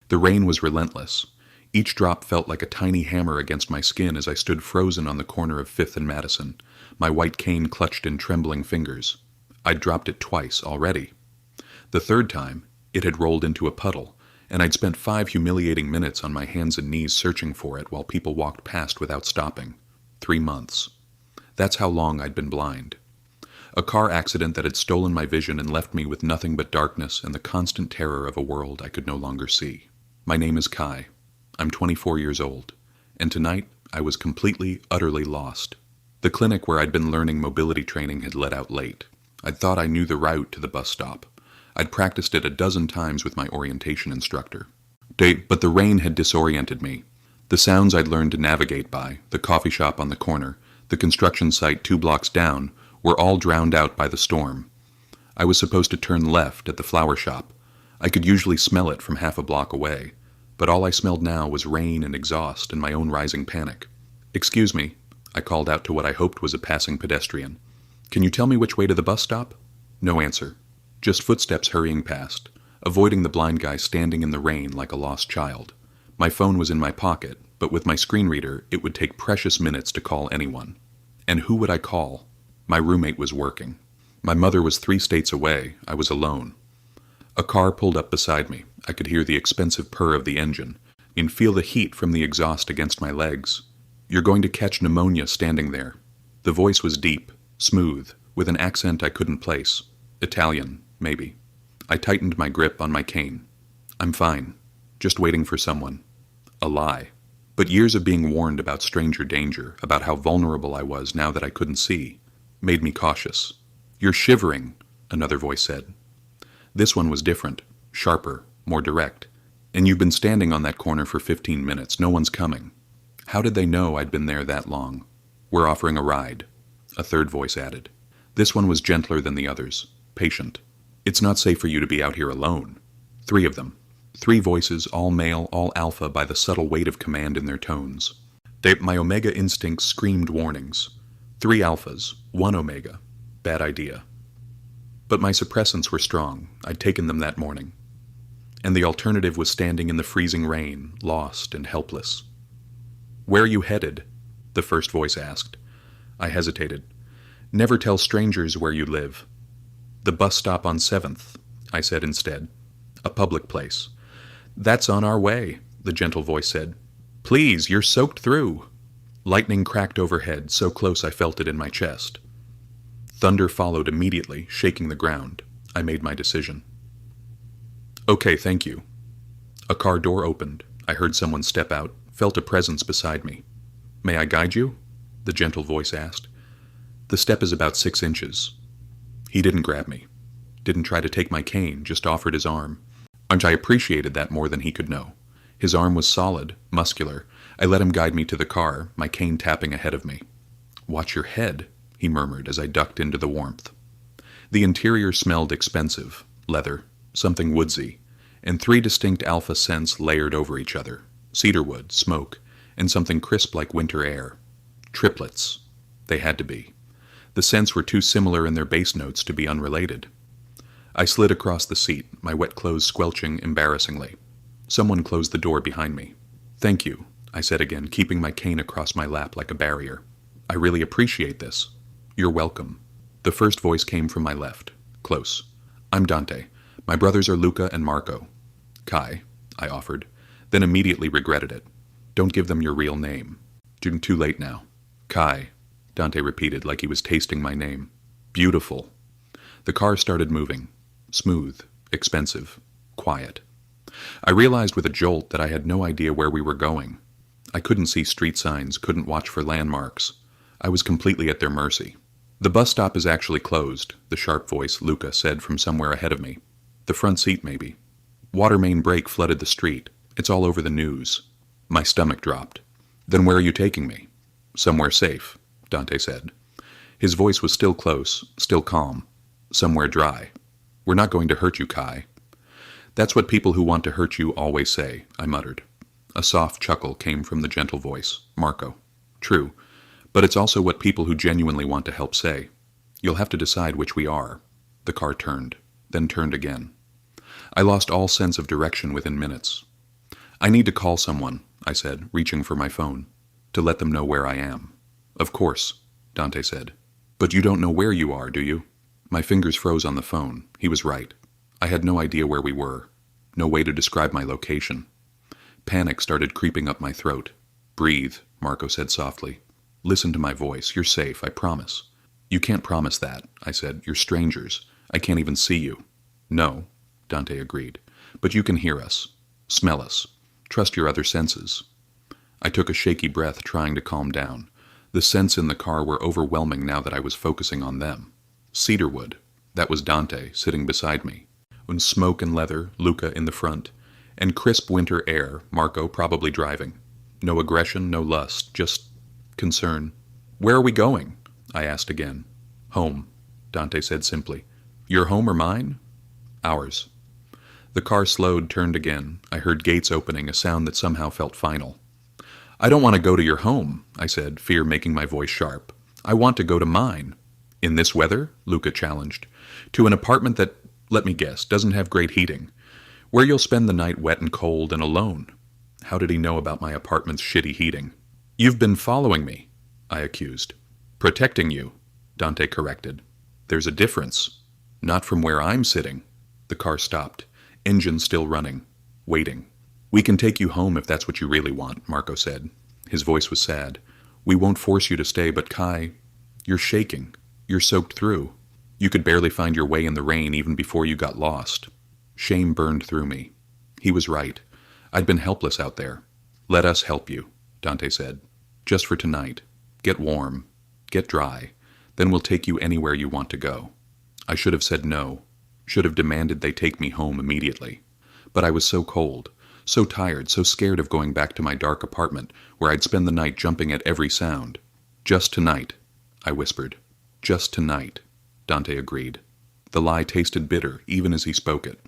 The rain was relentless. Each drop felt like a tiny hammer against my skin as I stood frozen on the corner of 5th and Madison, my white cane clutched in trembling fingers. I'd dropped it twice already. The third time, it had rolled into a puddle, and I'd spent 5 humiliating minutes on my hands and knees searching for it while people walked past without stopping. 3 months. That's how long I'd been blind. A car accident that had stolen my vision and left me with nothing but darkness and the constant terror of a world I could no longer see. My name is Kai. I'm 24 years old, and tonight I was completely, utterly lost. The clinic where I'd been learning mobility training had let out late. I'd thought I knew the route to the bus stop. I'd practiced it a dozen times with my orientation instructor. But the rain had disoriented me. The sounds I'd learned to navigate by, the coffee shop on the corner, the construction site 2 blocks down, were all drowned out by the storm. I was supposed to turn left at the flower shop. I could usually smell it from half a block away, but all I smelled now was rain and exhaust and my own rising panic. "Excuse me," I called out to what I hoped was a passing pedestrian. "Can you tell me which way to the bus stop?" No answer. Just footsteps hurrying past, avoiding the blind guy standing in the rain like a lost child. My phone was in my pocket, but with my screen reader, it would take precious minutes to call anyone. And who would I call? My roommate was working. My mother was 3 states away. I was alone. A car pulled up beside me. I could hear the expensive purr of the engine and feel the heat from the exhaust against my legs. "You're going to catch pneumonia standing there." The voice was deep, smooth, with an accent I couldn't place. Italian, maybe. I tightened my grip on my cane. "I'm fine. Just waiting for someone." A lie. But years of being warned about stranger danger, about how vulnerable I was now that I couldn't see, made me cautious. "You're shivering," another voice said. This one was different, sharper, more direct. "And you've been standing on that corner for 15 minutes. No one's coming." How did they know I'd been there that long? "We're offering a ride," a third voice added. This one was gentler than the others, patient. "It's not safe for you to be out here alone." 3 of them. 3 voices, all male, all alpha by the subtle weight of command in their tones. My omega instincts screamed warnings. 3 alphas, 1 omega. Bad idea. But my suppressants were strong. I'd taken them that morning. And the alternative was standing in the freezing rain, lost and helpless. "Where are you headed?" the first voice asked. I hesitated. "Never tell strangers where you live." "The bus stop on 7th, I said instead. "A public place." "That's on our way," the gentle voice said. "Please, you're soaked through." Lightning cracked overhead, so close I felt it in my chest. Thunder followed immediately, shaking the ground. I made my decision. "Okay, thank you." A car door opened. I heard someone step out, felt a presence beside me. "May I guide you?" the gentle voice asked. "The step is about 6 inches." He didn't grab me. Didn't try to take my cane, just offered his arm. And I appreciated that more than he could know. His arm was solid, muscular. I let him guide me to the car, my cane tapping ahead of me. "Watch your head," he murmured as I ducked into the warmth. The interior smelled expensive, leather, something woodsy, and 3 distinct alpha scents layered over each other: cedarwood, smoke, and something crisp like winter air. Triplets. They had to be. The scents were too similar in their base notes to be unrelated. I slid across the seat, my wet clothes squelching embarrassingly. Someone closed the door behind me. "Thank you," I said again, keeping my cane across my lap like a barrier. "I really appreciate this." "You're welcome." The first voice came from my left, close. "I'm Dante. My brothers are Luca and Marco." "Kai," I offered, then immediately regretted it. "Don't give them your real name." "Too late now." "Kai," Dante repeated like he was tasting my name. "Beautiful." The car started moving. Smooth, expensive, quiet. I realized with a jolt that I had no idea where we were going. I couldn't see street signs, couldn't watch for landmarks. I was completely at their mercy. "The bus stop is actually closed," the sharp voice, Luca, said from somewhere ahead of me. "The front seat, maybe." "Water main break flooded the street. It's all over the news." My stomach dropped. "Then where are you taking me?" "Somewhere safe," Dante said. His voice was still close, still calm. "Somewhere dry. We're not going to hurt you, Kai." "That's what people who want to hurt you always say," I muttered. A soft chuckle came from the gentle voice, Marco. "True, but it's also what people who genuinely want to help say. You'll have to decide which we are." The car turned, then turned again. I lost all sense of direction within minutes. I need to call someone, I said, reaching for my phone, to let them know where I am. Of course, Dante said. But you don't know where you are, do you? My fingers froze on the phone. He was right. I had no idea where we were. No way to describe my location. Panic started creeping up my throat. Breathe, Marco said softly. Listen to my voice. You're safe, I promise. You can't promise that, I said. You're strangers. I can't even see you. No, Dante agreed. But you can hear us. Smell us. Trust your other senses. I took a shaky breath, trying to calm down. The scents in the car were overwhelming now that I was focusing on them. Cedarwood. That was Dante, sitting beside me. And smoke and leather, Luca in the front. And crisp winter air, Marco probably driving. No aggression, no lust, just concern. Where are we going? I asked again. Home, Dante said simply. Your home or mine? Ours. The car slowed, turned again. I heard gates opening, a sound that somehow felt final. I don't want to go to your home, I said, fear making my voice sharp. I want to go to mine. In this weather? Luca challenged. To an apartment that, let me guess, doesn't have great heating. Where you'll spend the night wet and cold and alone. How did he know about my apartment's shitty heating? You've been following me, I accused. Protecting you, Dante corrected. There's a difference. Not from where I'm sitting. The car stopped. Engine still running. Waiting. We can take you home if that's what you really want, Marco said. His voice was sad. We won't force you to stay, but Kai, you're shaking. You're soaked through. You could barely find your way in the rain even before you got lost. Shame burned through me. He was right. I'd been helpless out there. Let us help you, Dante said. Just for tonight. Get warm. Get dry. Then we'll take you anywhere you want to go. I should have said no. Should have demanded they take me home immediately. But I was so cold, so tired, so scared of going back to my dark apartment where I'd spend the night jumping at every sound. Just tonight, I whispered. Just tonight, Dante agreed. The lie tasted bitter even as he spoke it.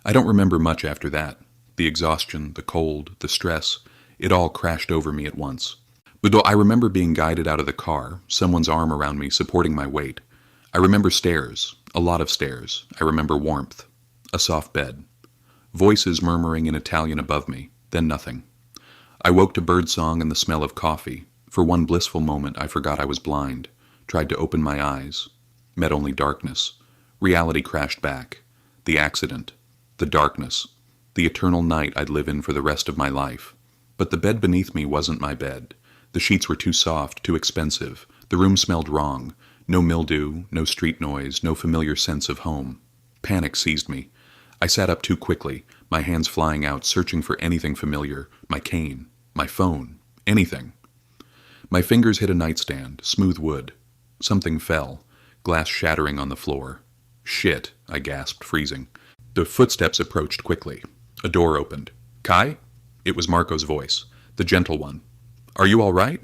I don't remember much after that. The exhaustion, the cold, the stress, it all crashed over me at once. But though I remember being guided out of the car, someone's arm around me supporting my weight. I remember stairs, a lot of stairs. I remember warmth, a soft bed. Voices murmuring in Italian above me, then nothing. I woke to birdsong and the smell of coffee. For one blissful moment I forgot I was blind, tried to open my eyes, met only darkness. Reality crashed back. The accident, the darkness, the eternal night I'd live in for the rest of my life. But the bed beneath me wasn't my bed. The sheets were too soft, too expensive. The room smelled wrong. No mildew, no street noise, no familiar sense of home. Panic seized me. I sat up too quickly, my hands flying out, searching for anything familiar. My cane, my phone, anything. My fingers hit a nightstand, smooth wood. Something fell, glass shattering on the floor. Shit, I gasped, freezing. The footsteps approached quickly. A door opened. Kai? It was Marco's voice, the gentle one. Are you all right?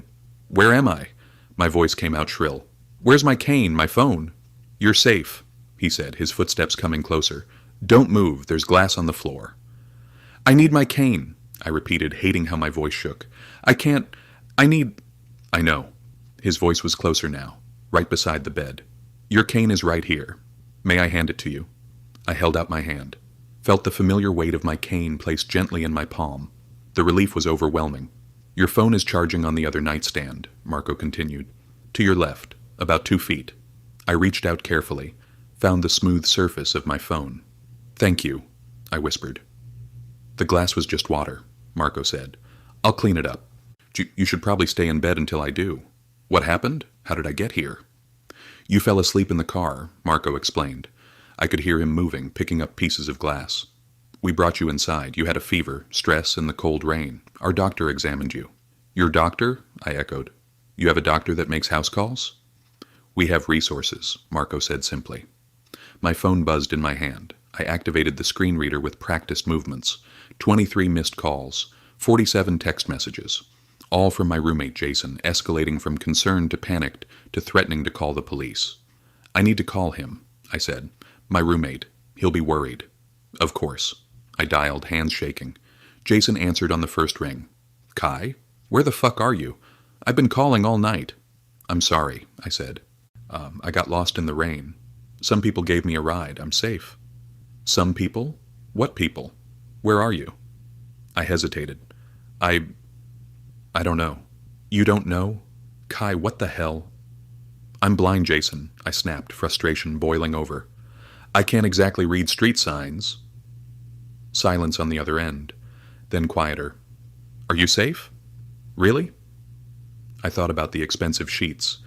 Where am I? My voice came out shrill. Where's my cane, my phone? You're safe, he said, his footsteps coming closer. Don't move, there's glass on the floor. I need my cane, I repeated, hating how my voice shook. I know. His voice was closer now, right beside the bed. Your cane is right here. May I hand it to you? I held out my hand, felt the familiar weight of my cane placed gently in my palm. The relief was overwhelming. Your phone is charging on the other nightstand, Marco continued. To your left, about 2 feet. I reached out carefully, found the smooth surface of my phone. Thank you, I whispered. The glass was just water, Marco said. I'll clean it up. You should probably stay in bed until I do. What happened? How did I get here? You fell asleep in the car, Marco explained. I could hear him moving, picking up pieces of glass. We brought you inside. You had a fever, stress, and the cold rain. Our doctor examined you. Your doctor? I echoed. You have a doctor that makes house calls? We have resources, Marco said simply. My phone buzzed in my hand. I activated the screen reader with practiced movements. 23 missed calls, 47 text messages. All from my roommate Jason, escalating from concerned to panicked to threatening to call the police. I need to call him, I said. My roommate. He'll be worried. Of course. I dialed, hands shaking. Jason answered on the first ring. Kai? Where the fuck are you? I've been calling all night. I'm sorry, I said. I got lost in the rain. Some people gave me a ride. I'm safe. Some people? What people? Where are you? I hesitated. I... I don't know. You don't know? Kai, what the hell? I'm blind, Jason, I snapped, frustration boiling over. I can't exactly read street signs. Silence on the other end, then quieter. Are you safe? Really? I thought about the expensive sheets,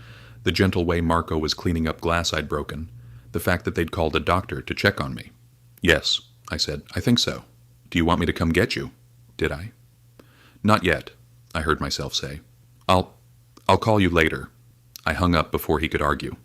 the gentle way Marco was cleaning up glass I'd broken, the fact that they'd called a doctor to check on me. Yes, I said, I think so. Do you want me to come get you? Did I? Not yet, I heard myself say. I'll call you later. I hung up before he could argue.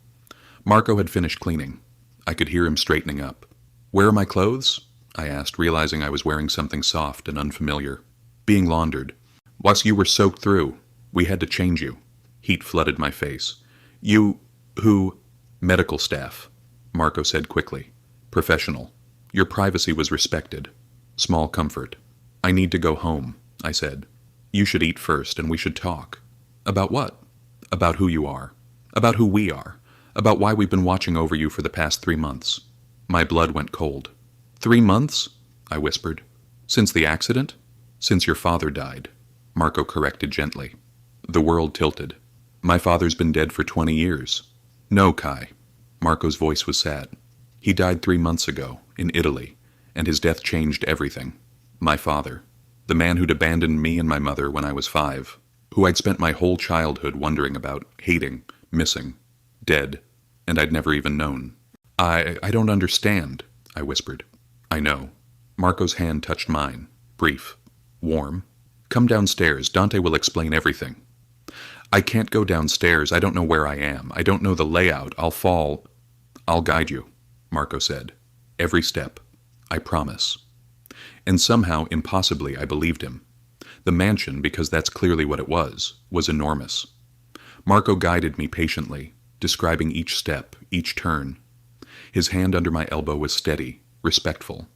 Marco had finished cleaning. I could hear him straightening up. Where are my clothes? I asked, realizing I was wearing something soft and unfamiliar. Being laundered. Once you were soaked through, we had to change you. Heat flooded my face. You... who... Medical staff, Marco said quickly. Professional. Your privacy was respected. Small comfort. I need to go home, I said. You should eat first, and we should talk. About what? About who you are. About who we are. About why we've been watching over you for the past 3 months. My blood went cold. 3 months? I whispered. Since the accident? Since your father died, Marco corrected gently. The world tilted. My father's been dead for 20 years. No, Kai. Marco's voice was sad. He died 3 months ago, in Italy, and his death changed everything. My father, the man who'd abandoned me and my mother when I was 5, who I'd spent my whole childhood wondering about, hating, missing, dead, and I'd never even known. I don't understand, I whispered. I know. Marco's hand touched mine, brief, warm. Come downstairs, Dante will explain everything. I can't go downstairs, I don't know where I am, I don't know the layout, I'll fall. I'll guide you, Marco said. Every step. I promise. And somehow, impossibly, I believed him. The mansion, because that's clearly what it was enormous. Marco guided me patiently, describing each step, each turn. His hand under my elbow was steady, respectful.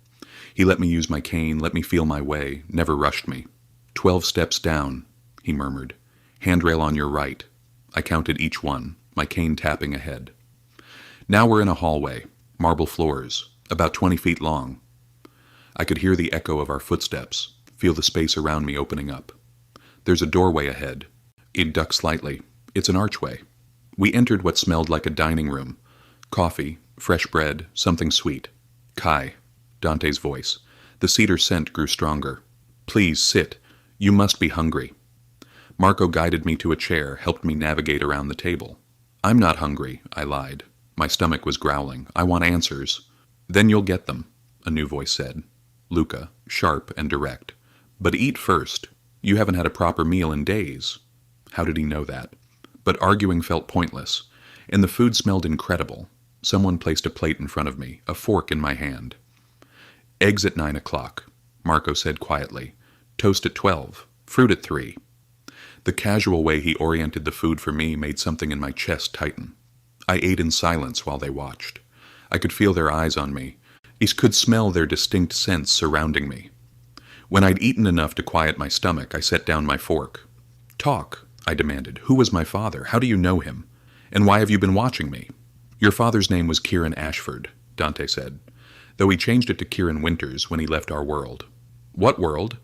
He let me use my cane, let me feel my way, never rushed me. 12 steps down, he murmured. Handrail on your right. I counted each one, my cane tapping ahead. Now we're in a hallway, marble floors, about 20 feet long. I could hear the echo of our footsteps, feel the space around me opening up. There's a doorway ahead. It ducked slightly. It's an archway. We entered what smelled like a dining room. Coffee, fresh bread, something sweet. Kai, Dante's voice. The cedar scent grew stronger. Please sit. You must be hungry. Marco guided me to a chair, helped me navigate around the table. I'm not hungry, I lied. My stomach was growling. I want answers. Then you'll get them, a new voice said. Luca, sharp and direct. But eat first. You haven't had a proper meal in days. How did he know that? But arguing felt pointless, and the food smelled incredible. Someone placed a plate in front of me, a fork in my hand. Eggs at 9 o'clock, Marco said quietly. Toast at 12. Fruit at 3. The casual way he oriented the food for me made something in my chest tighten. I ate in silence while they watched. I could feel their eyes on me. I could smell their distinct scents surrounding me. When I'd eaten enough to quiet my stomach, I set down my fork. Talk, I demanded. Who was my father? How do you know him? And why have you been watching me? Your father's name was Kieran Ashford, Dante said, though he changed it to Kieran Winters when he left our world. What world?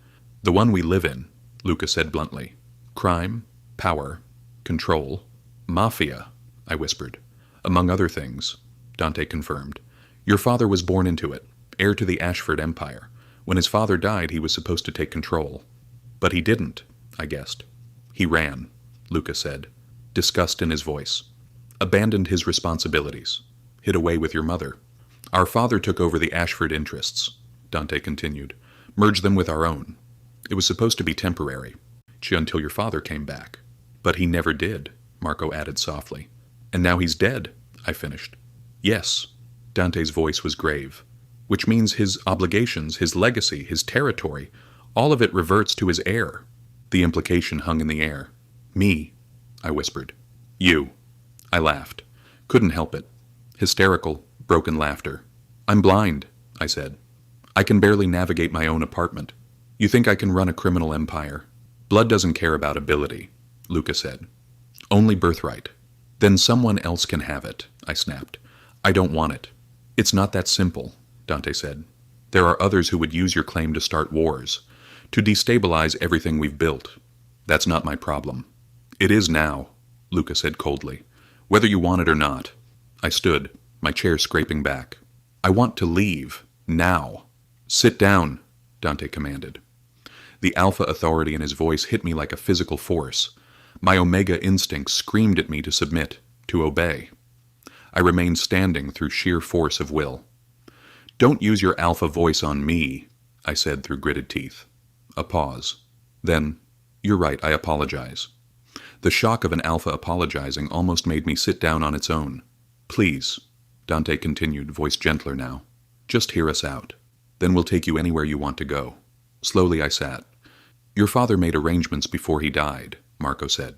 The one we live in, Luca said bluntly. Crime, power, control, mafia, I whispered. Among other things, Dante confirmed. Your father was born into it, heir to the Ashford Empire. When his father died, he was supposed to take control. But he didn't, I guessed. He ran, Luca said, disgust in his voice. Abandoned his responsibilities. Hid away with your mother. Our father took over the Ashford interests, Dante continued. Merged them with our own. It was supposed to be temporary. Until your father came back. But he never did, Marco added softly. And now he's dead, I finished. Yes, Dante's voice was grave. Which means his obligations, his legacy, his territory, all of it reverts to his heir. The implication hung in the air. Me, I whispered. You. I laughed. Couldn't help it. Hysterical, broken laughter. I'm blind, I said. I can barely navigate my own apartment. You think I can run a criminal empire? Blood doesn't care about ability, Luca said. Only birthright. Then someone else can have it, I snapped. I don't want it. It's not that simple, Dante said. There are others who would use your claim to start wars, To destabilize everything we've built. That's not my problem. It is now, Luca said coldly. Whether you want it or not. I stood, my chair scraping back. I want to leave. Now. Sit down, Dante commanded. The alpha authority in his voice hit me like a physical force. My omega instinct screamed at me to submit, to obey. I remained standing through sheer force of will. Don't use your alpha voice on me, I said through gritted teeth. A pause. Then, you're right, I apologize. The shock of an alpha apologizing almost made me sit down on its own. Please, Dante continued, voice gentler now. Just hear us out. Then we'll take you anywhere you want to go. Slowly I sat. Your father made arrangements before he died, Marco said.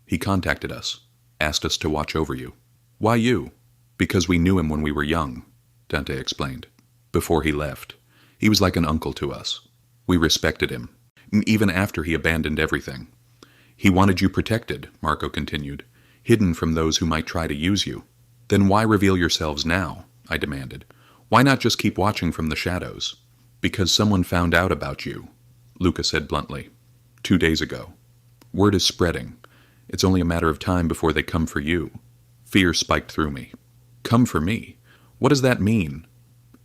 He contacted us, asked us to watch over you. Why you? Because we knew him when we were young, Dante explained. Before he left. He was like an uncle to us. We respected him, even after he abandoned everything. He wanted you protected, Marco continued, hidden from those who might try to use you. Then why reveal yourselves now? I demanded. Why not just keep watching from the shadows? Because someone found out about you, Luca said bluntly. 2 days ago. Word is spreading. It's only a matter of time before they come for you. Fear spiked through me. Come for me? What does that mean?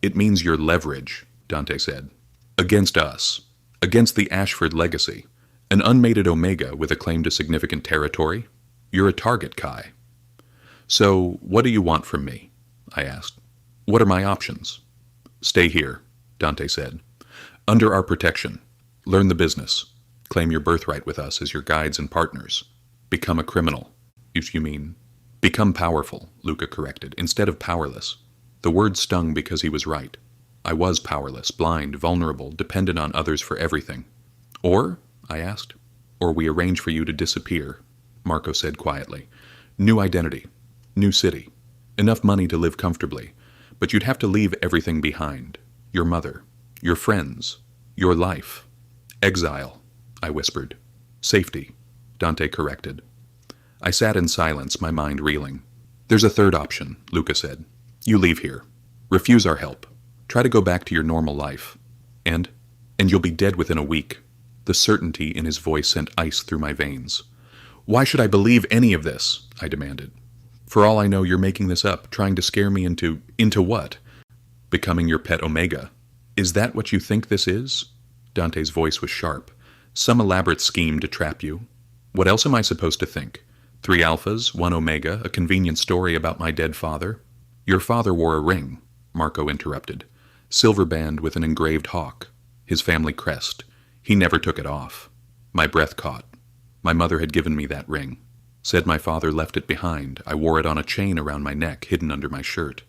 It means your leverage, Dante said. Against us. Against the Ashford legacy. An unmated Omega with a claim to significant territory? You're a target, Kai. So, what do you want from me? I asked. What are my options? Stay here, Dante said. Under our protection. Learn the business. Claim your birthright with us as your guides and partners. Become a criminal. If you mean... Become powerful, Luca corrected, instead of powerless. The word stung because he was right. I was powerless, blind, vulnerable, dependent on others for everything. Or, I asked, or we arrange for you to disappear, Marco said quietly. New identity. New city. Enough money to live comfortably. But you'd have to leave everything behind. Your mother. Your friends. Your life. Exile, I whispered. Safety, Dante corrected. I sat in silence, my mind reeling. There's a third option, Luca said. You leave here. Refuse our help. Try to go back to your normal life. And you'll be dead within a week. The certainty in his voice sent ice through my veins. Why should I believe any of this? I demanded. For all I know, you're making this up, trying to scare me into what? Becoming your pet Omega. Is that what you think this is? Dante's voice was sharp. Some elaborate scheme to trap you. What else am I supposed to think? 3 alphas, 1 Omega, a convenient story about my dead father? Your father wore a ring, Marco interrupted. Silver band with an engraved hawk. His family crest. He never took it off. My breath caught. My mother had given me that ring. Said my father left it behind. I wore it on a chain around my neck, hidden under my shirt.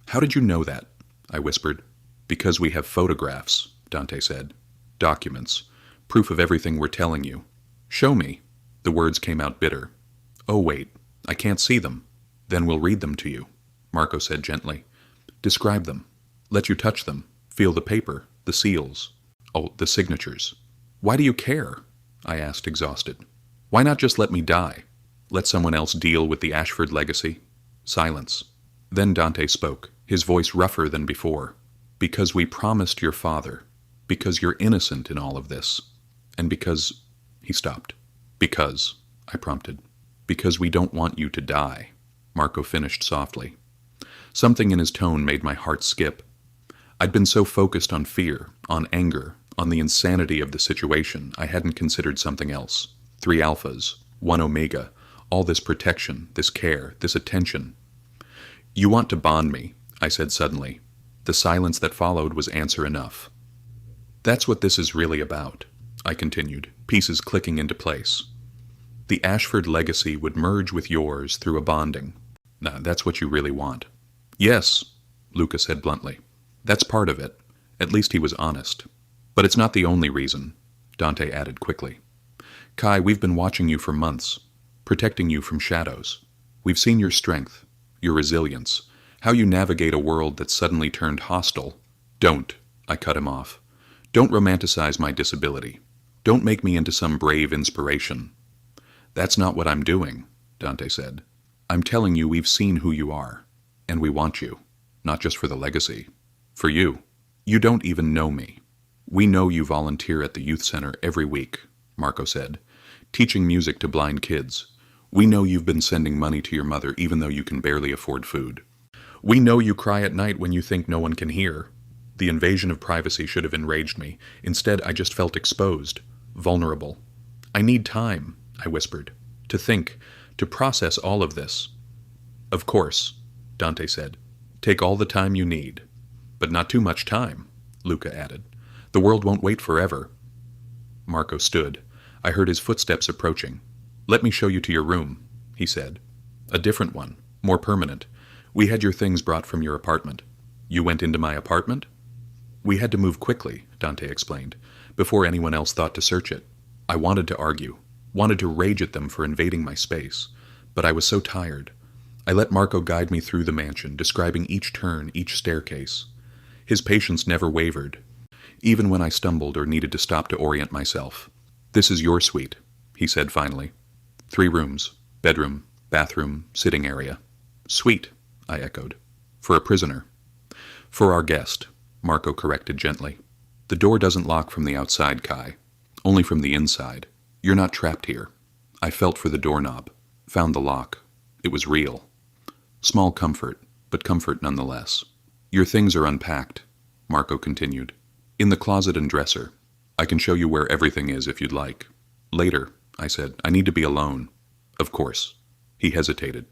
How did you know that? I whispered. Because we have photographs, Dante said. Documents. Proof of everything we're telling you. Show me. The words came out bitter. Oh, wait. I can't see them. Then we'll read them to you, Marco said gently. Describe them. Let you touch them. Feel the paper, the seals. Oh, the signatures. Why do you care? I asked, exhausted. Why not just let me die? Let someone else deal with the Ashford legacy? Silence. Then Dante spoke, his voice rougher than before. Because we promised your father. Because you're innocent in all of this. And because... He stopped. Because, I prompted. Because we don't want you to die, Marco finished softly. Something in his tone made my heart skip. I'd been so focused on fear, on anger, on the insanity of the situation, I hadn't considered something else. 3 alphas, 1 Omega, all this protection, this care, this attention. You want to bond me, I said suddenly. The silence that followed was answer enough. That's what this is really about, I continued, pieces clicking into place. The Ashford legacy would merge with yours through a bonding. Now, that's what you really want. Yes, Luca said bluntly. That's part of it. At least he was honest. But it's not the only reason, Dante added quickly. Kai, we've been watching you for months, protecting you from shadows. We've seen your strength, your resilience, how you navigate a world that's suddenly turned hostile. Don't, I cut him off. Don't romanticize my disability. Don't make me into some brave inspiration. That's not what I'm doing, Dante said. I'm telling you we've seen who you are, and we want you, not just for the legacy. For you. You don't even know me. We know you volunteer at the youth center every week, Marco said, teaching music to blind kids. We know you've been sending money to your mother even though you can barely afford food. We know you cry at night when you think no one can hear. The invasion of privacy should have enraged me. Instead, I just felt exposed, vulnerable. I need time, I whispered, to think, to process all of this. Of course, Dante said. Take all the time you need. But not too much time, Luca added. The world won't wait forever. Marco stood. I heard his footsteps approaching. Let me show you to your room, he said. A different one, more permanent. We had your things brought from your apartment. You went into my apartment? We had to move quickly, Dante explained, before anyone else thought to search it. I wanted to argue, wanted to rage at them for invading my space, but I was so tired. I let Marco guide me through the mansion, describing each turn, each staircase. His patience never wavered, even when I stumbled or needed to stop to orient myself. This is your suite, he said finally. 3 rooms, bedroom, bathroom, sitting area. Suite, I echoed. For a prisoner. For our guest, Marco corrected gently. The door doesn't lock from the outside, Kai. Only from the inside. You're not trapped here. I felt for the doorknob. Found the lock. It was real. Small comfort, but comfort nonetheless. Your things are unpacked, Marco continued. In the closet and dresser. I can show you where everything is if you'd like. Later, I said. I need to be alone. Of course. He hesitated.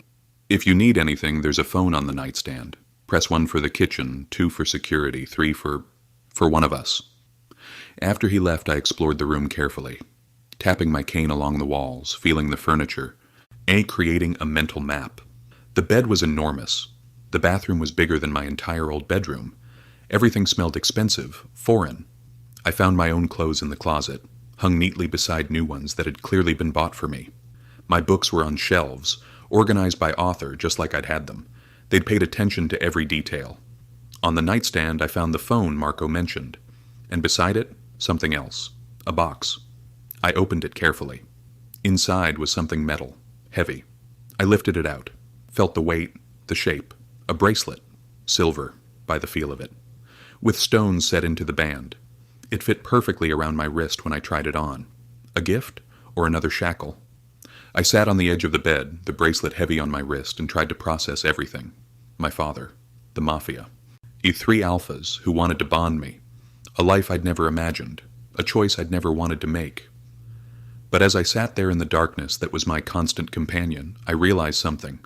If you need anything, there's a phone on the nightstand. Press 1 for the kitchen, 2 for security, 3 for one of us. After he left, I explored the room carefully, tapping my cane along the walls, feeling the furniture, creating a mental map. The bed was enormous. The bathroom was bigger than my entire old bedroom. Everything smelled expensive, foreign. I found my own clothes in the closet, hung neatly beside new ones that had clearly been bought for me. My books were on shelves, organized by author just like I'd had them. They'd paid attention to every detail. On the nightstand, I found the phone Marco mentioned, and beside it, something else, a box. I opened it carefully. Inside was something metal, heavy. I lifted it out, felt the weight, the shape, a bracelet, silver, by the feel of it, with stones set into the band. It fit perfectly around my wrist when I tried it on. A gift or another shackle? I sat on the edge of the bed, the bracelet heavy on my wrist, and tried to process everything. My father, the mafia, E3 alphas who wanted to bond me, a life I'd never imagined, a choice I'd never wanted to make. But as I sat there in the darkness that was my constant companion, I realized something.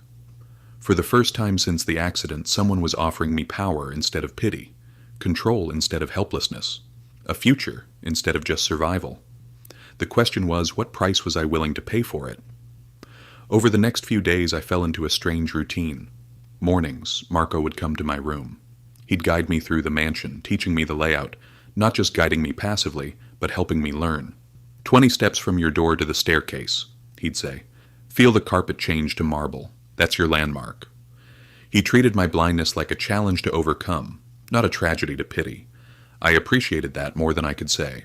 For the first time since the accident, someone was offering me power instead of pity, control instead of helplessness, a future instead of just survival. The question was, what price was I willing to pay for it? Over the next few days, I fell into a strange routine. Mornings, Marco would come to my room. He'd guide me through the mansion, teaching me the layout, not just guiding me passively, but helping me learn. 20 steps from your door to the staircase, he'd say. Feel the carpet change to marble. That's your landmark. He treated my blindness like a challenge to overcome, not a tragedy to pity. I appreciated that more than I could say.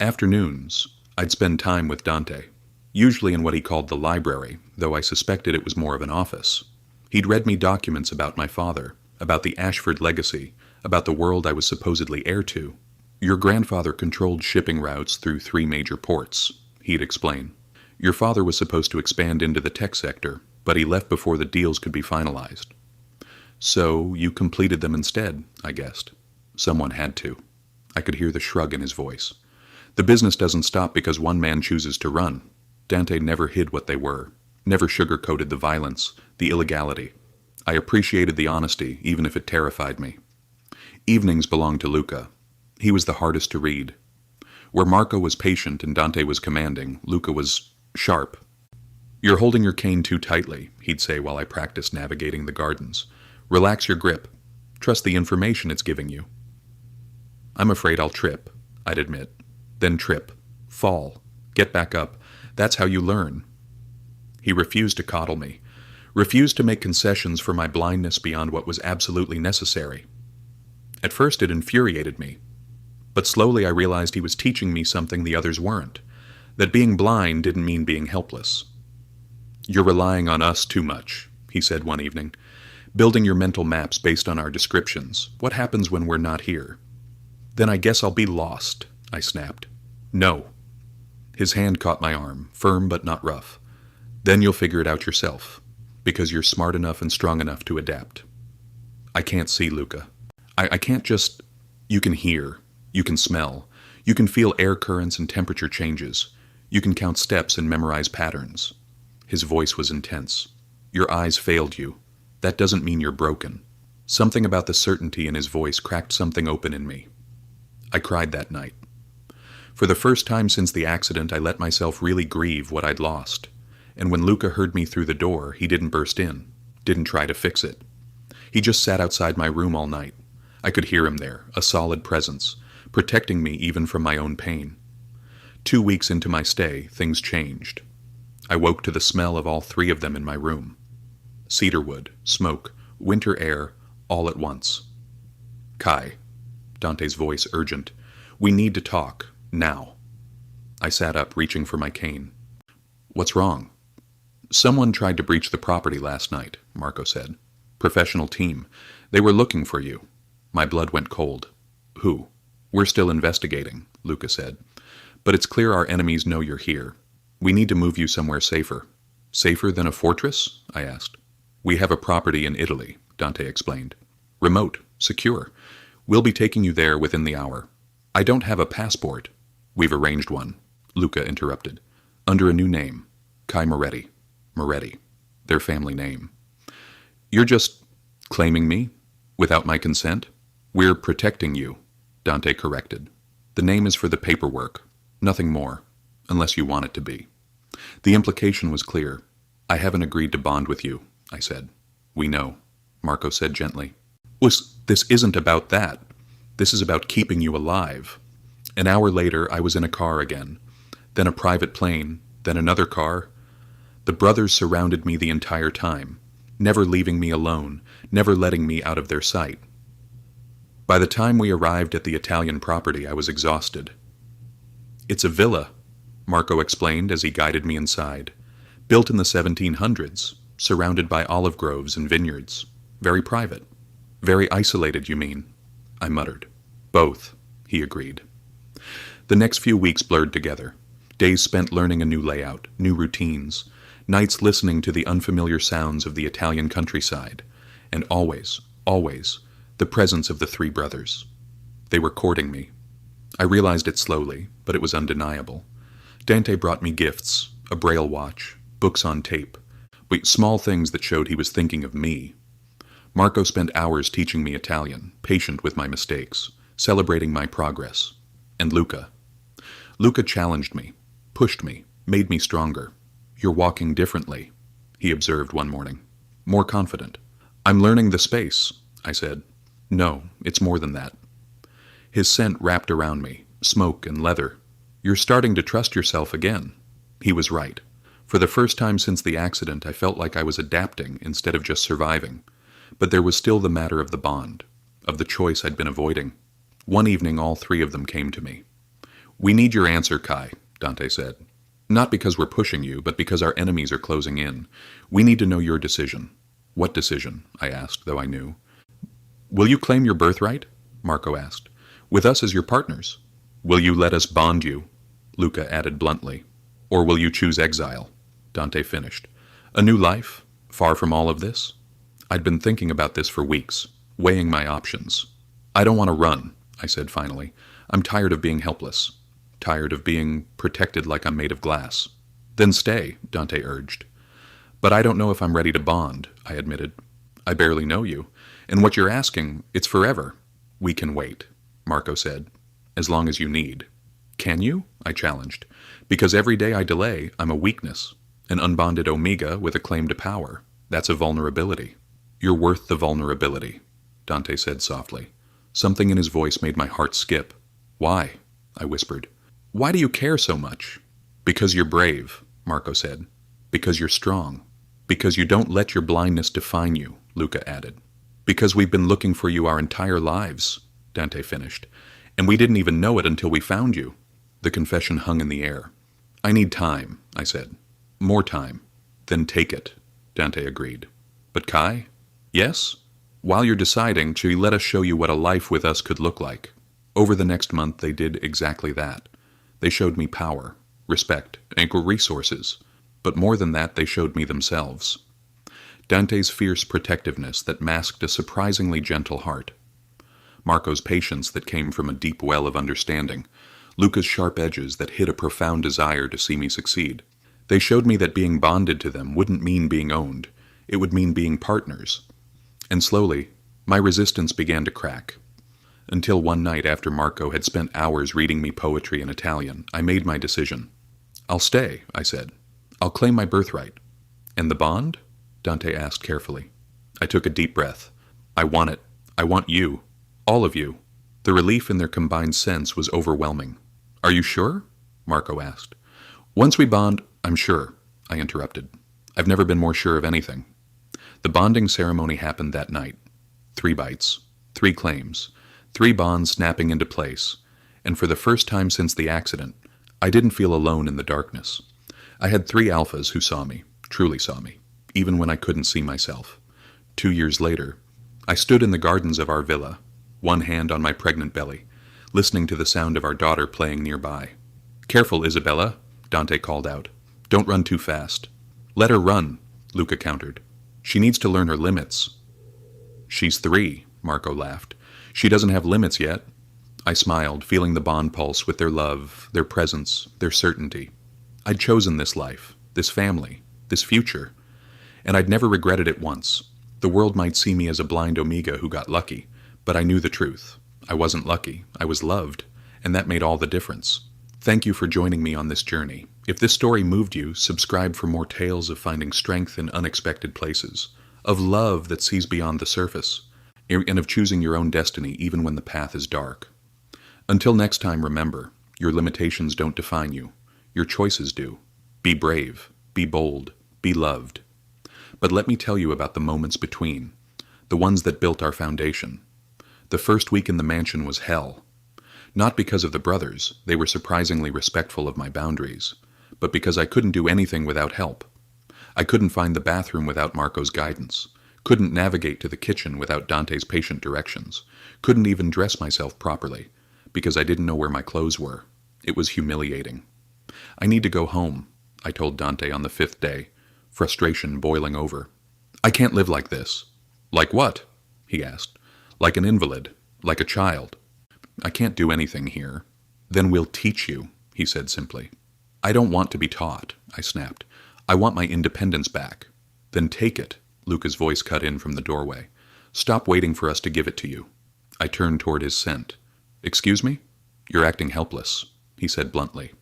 Afternoons, I'd spend time with Dante, usually in what he called the library, though I suspected it was more of an office. He'd read me documents about my father, about the Ashford legacy, about the world I was supposedly heir to. Your grandfather controlled shipping routes through 3 major ports, he'd explain. Your father was supposed to expand into the tech sector, but he left before the deals could be finalized. So you completed them instead, I guessed. Someone had to. I could hear the shrug in his voice. The business doesn't stop because one man chooses to run. Dante never hid what they were, never sugarcoated the violence, the illegality. I appreciated the honesty, even if it terrified me. Evenings belonged to Luca. He was the hardest to read. Where Marco was patient and Dante was commanding, Luca was sharp. You're holding your cane too tightly, he'd say while I practiced navigating the gardens. Relax your grip. Trust the information it's giving you. I'm afraid I'll trip, I'd admit. Then trip. Fall. Get back up. That's how you learn. He refused to coddle me, refused to make concessions for my blindness beyond what was absolutely necessary. At first it infuriated me, but slowly I realized he was teaching me something the others weren't, that being blind didn't mean being helpless. You're relying on us too much, he said one evening, building your mental maps based on our descriptions. What happens when we're not here? Then I guess I'll be lost, I snapped. No. His hand caught my arm, firm but not rough. Then you'll figure it out yourself, because you're smart enough and strong enough to adapt. I can't see, Luca. I can't just... You can hear. You can smell. You can feel air currents and temperature changes. You can count steps and memorize patterns. His voice was intense. Your eyes failed you. That doesn't mean you're broken. Something about the certainty in his voice cracked something open in me. I cried that night. For the first time since the accident, I let myself really grieve what I'd lost. And when Luca heard me through the door, he didn't burst in, didn't try to fix it. He just sat outside my room all night. I could hear him there, a solid presence, protecting me even from my own pain. 2 weeks into my stay, things changed. I woke to the smell of all three of them in my room. Cedarwood, smoke, winter air, all at once. Kai, Dante's voice urgent, we need to talk, now. I sat up, reaching for my cane. What's wrong? Someone tried to breach the property last night, Marco said. Professional team. They were looking for you. My blood went cold. Who? We're still investigating, Luca said. But it's clear our enemies know you're here. We need to move you somewhere safer. Safer than a fortress? I asked. We have a property in Italy, Dante explained. Remote, secure. We'll be taking you there within the hour. I don't have a passport. We've arranged one, Luca interrupted. Under a new name. Kai Moretti. Moretti. Their family name. You're just claiming me? Without my consent? We're protecting you, Dante corrected. The name is for the paperwork. Nothing more. Unless you want it to be. The implication was clear. I haven't agreed to bond with you, I said. We know, Marco said gently. This isn't about that. This is about keeping you alive. An hour later, I was in a car again. Then a private plane. Then another car. The brothers surrounded me the entire time, never leaving me alone, never letting me out of their sight. By the time we arrived at the Italian property, I was exhausted. It's a villa, Marco explained as he guided me inside. Built in the 1700s, surrounded by olive groves and vineyards. Very private. Very isolated, you mean? I muttered. Both, he agreed. The next few weeks blurred together. Days spent learning a new layout, new routines, nights listening to the unfamiliar sounds of the Italian countryside, and always, always, the presence of the three brothers. They were courting me. I realized it slowly, but it was undeniable. Dante brought me gifts, a braille watch, books on tape, small things that showed he was thinking of me. Marco spent hours teaching me Italian, patient with my mistakes, celebrating my progress. And Luca. Luca challenged me, pushed me, made me stronger. You're walking differently, he observed one morning. More confident. I'm learning the space, I said. No, it's more than that. His scent wrapped around me, smoke and leather. You're starting to trust yourself again. He was right. For the first time since the accident, I felt like I was adapting instead of just surviving. But there was still the matter of the bond, of the choice I'd been avoiding. One evening, all three of them came to me. We need your answer, Kai, Dante said. Not because we're pushing you, but because our enemies are closing in. We need to know your decision. What decision? I asked, though I knew. Will you claim your birthright? Marco asked. With us as your partners. Will you let us bond you? Luca added bluntly. Or will you choose exile? Dante finished. A new life? Far from all of this? I'd been thinking about this for weeks, weighing my options. I don't want to run, I said finally. I'm tired of being helpless. Tired of being protected like I'm made of glass. Then stay, Dante urged. But I don't know if I'm ready to bond, I admitted. I barely know you. And what you're asking, it's forever. We can wait, Marco said. As long as you need. Can you? I challenged. Because every day I delay, I'm a weakness. An unbonded omega with a claim to power. That's a vulnerability. You're worth the vulnerability, Dante said softly. Something in his voice made my heart skip. Why? I whispered. Why do you care so much? Because you're brave, Marco said. Because you're strong. Because you don't let your blindness define you, Luca added. Because we've been looking for you our entire lives, Dante finished. And we didn't even know it until we found you. The confession hung in the air. I need time, I said. More time. Then take it, Dante agreed. But Kai? Yes? While you're deciding, should we let us show you what a life with us could look like? Over the next month, they did exactly that. They showed me power, respect, and resources. But more than that, they showed me themselves. Dante's fierce protectiveness that masked a surprisingly gentle heart. Marco's patience that came from a deep well of understanding. Luca's sharp edges that hid a profound desire to see me succeed. They showed me that being bonded to them wouldn't mean being owned. It would mean being partners. And slowly, my resistance began to crack. Until one night after Marco had spent hours reading me poetry in Italian, I made my decision. "I'll stay," I said. "I'll claim my birthright." "And the bond?" Dante asked carefully. I took a deep breath. "I want it. I want you. All of you." The relief in their combined sense was overwhelming. "Are you sure?" Marco asked. "Once we bond, I'm sure," I interrupted. "I've never been more sure of anything." The bonding ceremony happened that night. 3 bites, 3 claims, 3 bonds snapping into place, and for the first time since the accident, I didn't feel alone in the darkness. I had 3 alphas who saw me, truly saw me, even when I couldn't see myself. 2 years later, I stood in the gardens of our villa, one hand on my pregnant belly, listening to the sound of our daughter playing nearby. "Careful, Isabella," Dante called out. "Don't run too fast." "Let her run," Luca countered. "She needs to learn her limits." "She's 3, Marco laughed. "She doesn't have limits yet." I smiled, feeling the bond pulse with their love, their presence, their certainty. I'd chosen this life, this family, this future, and I'd never regretted it once. The world might see me as a blind Omega who got lucky, but I knew the truth. I wasn't lucky, I was loved, and that made all the difference. Thank you for joining me on this journey. If this story moved you, subscribe for more tales of finding strength in unexpected places, of love that sees beyond the surface, and of choosing your own destiny even when the path is dark. Until next time, remember, your limitations don't define you. Your choices do. Be brave, be bold, be loved. But let me tell you about the moments between, the ones that built our foundation. The first week in the mansion was hell. Not because of the brothers, they were surprisingly respectful of my boundaries, but because I couldn't do anything without help. I couldn't find the bathroom without Marco's guidance, couldn't navigate to the kitchen without Dante's patient directions, couldn't even dress myself properly, because I didn't know where my clothes were. It was humiliating. "I need to go home," I told Dante on the 5th day, frustration boiling over. "I can't live like this." "Like what?" he asked. "Like an invalid, like a child." "I can't do anything here." "Then we'll teach you," he said simply. "I don't want to be taught," I snapped. "I want my independence back." "Then take it," Luca's voice cut in from the doorway. "Stop waiting for us to give it to you." I turned toward his scent. "Excuse me?" "You're acting helpless," he said bluntly.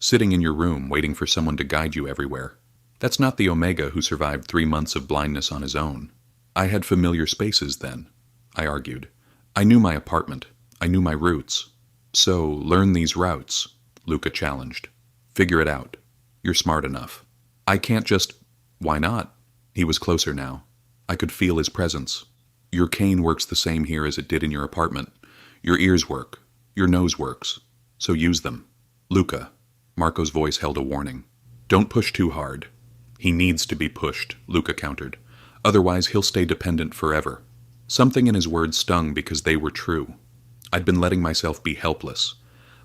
"Sitting in your room, waiting for someone to guide you everywhere. That's not the Omega who survived 3 months of blindness on his own." "I had familiar spaces then," I argued. "I knew my apartment. I knew my routes." "So, learn these routes," Luca challenged. "Figure it out. You're smart enough." "I can't just—" "Why not?" He was closer now. I could feel his presence. "Your cane works the same here as it did in your apartment. Your ears work. Your nose works. So use them." "Luca," Marco's voice held a warning. "Don't push too hard." "He needs to be pushed," Luca countered. "Otherwise he'll stay dependent forever." Something in his words stung because they were true. I'd been letting myself be helpless,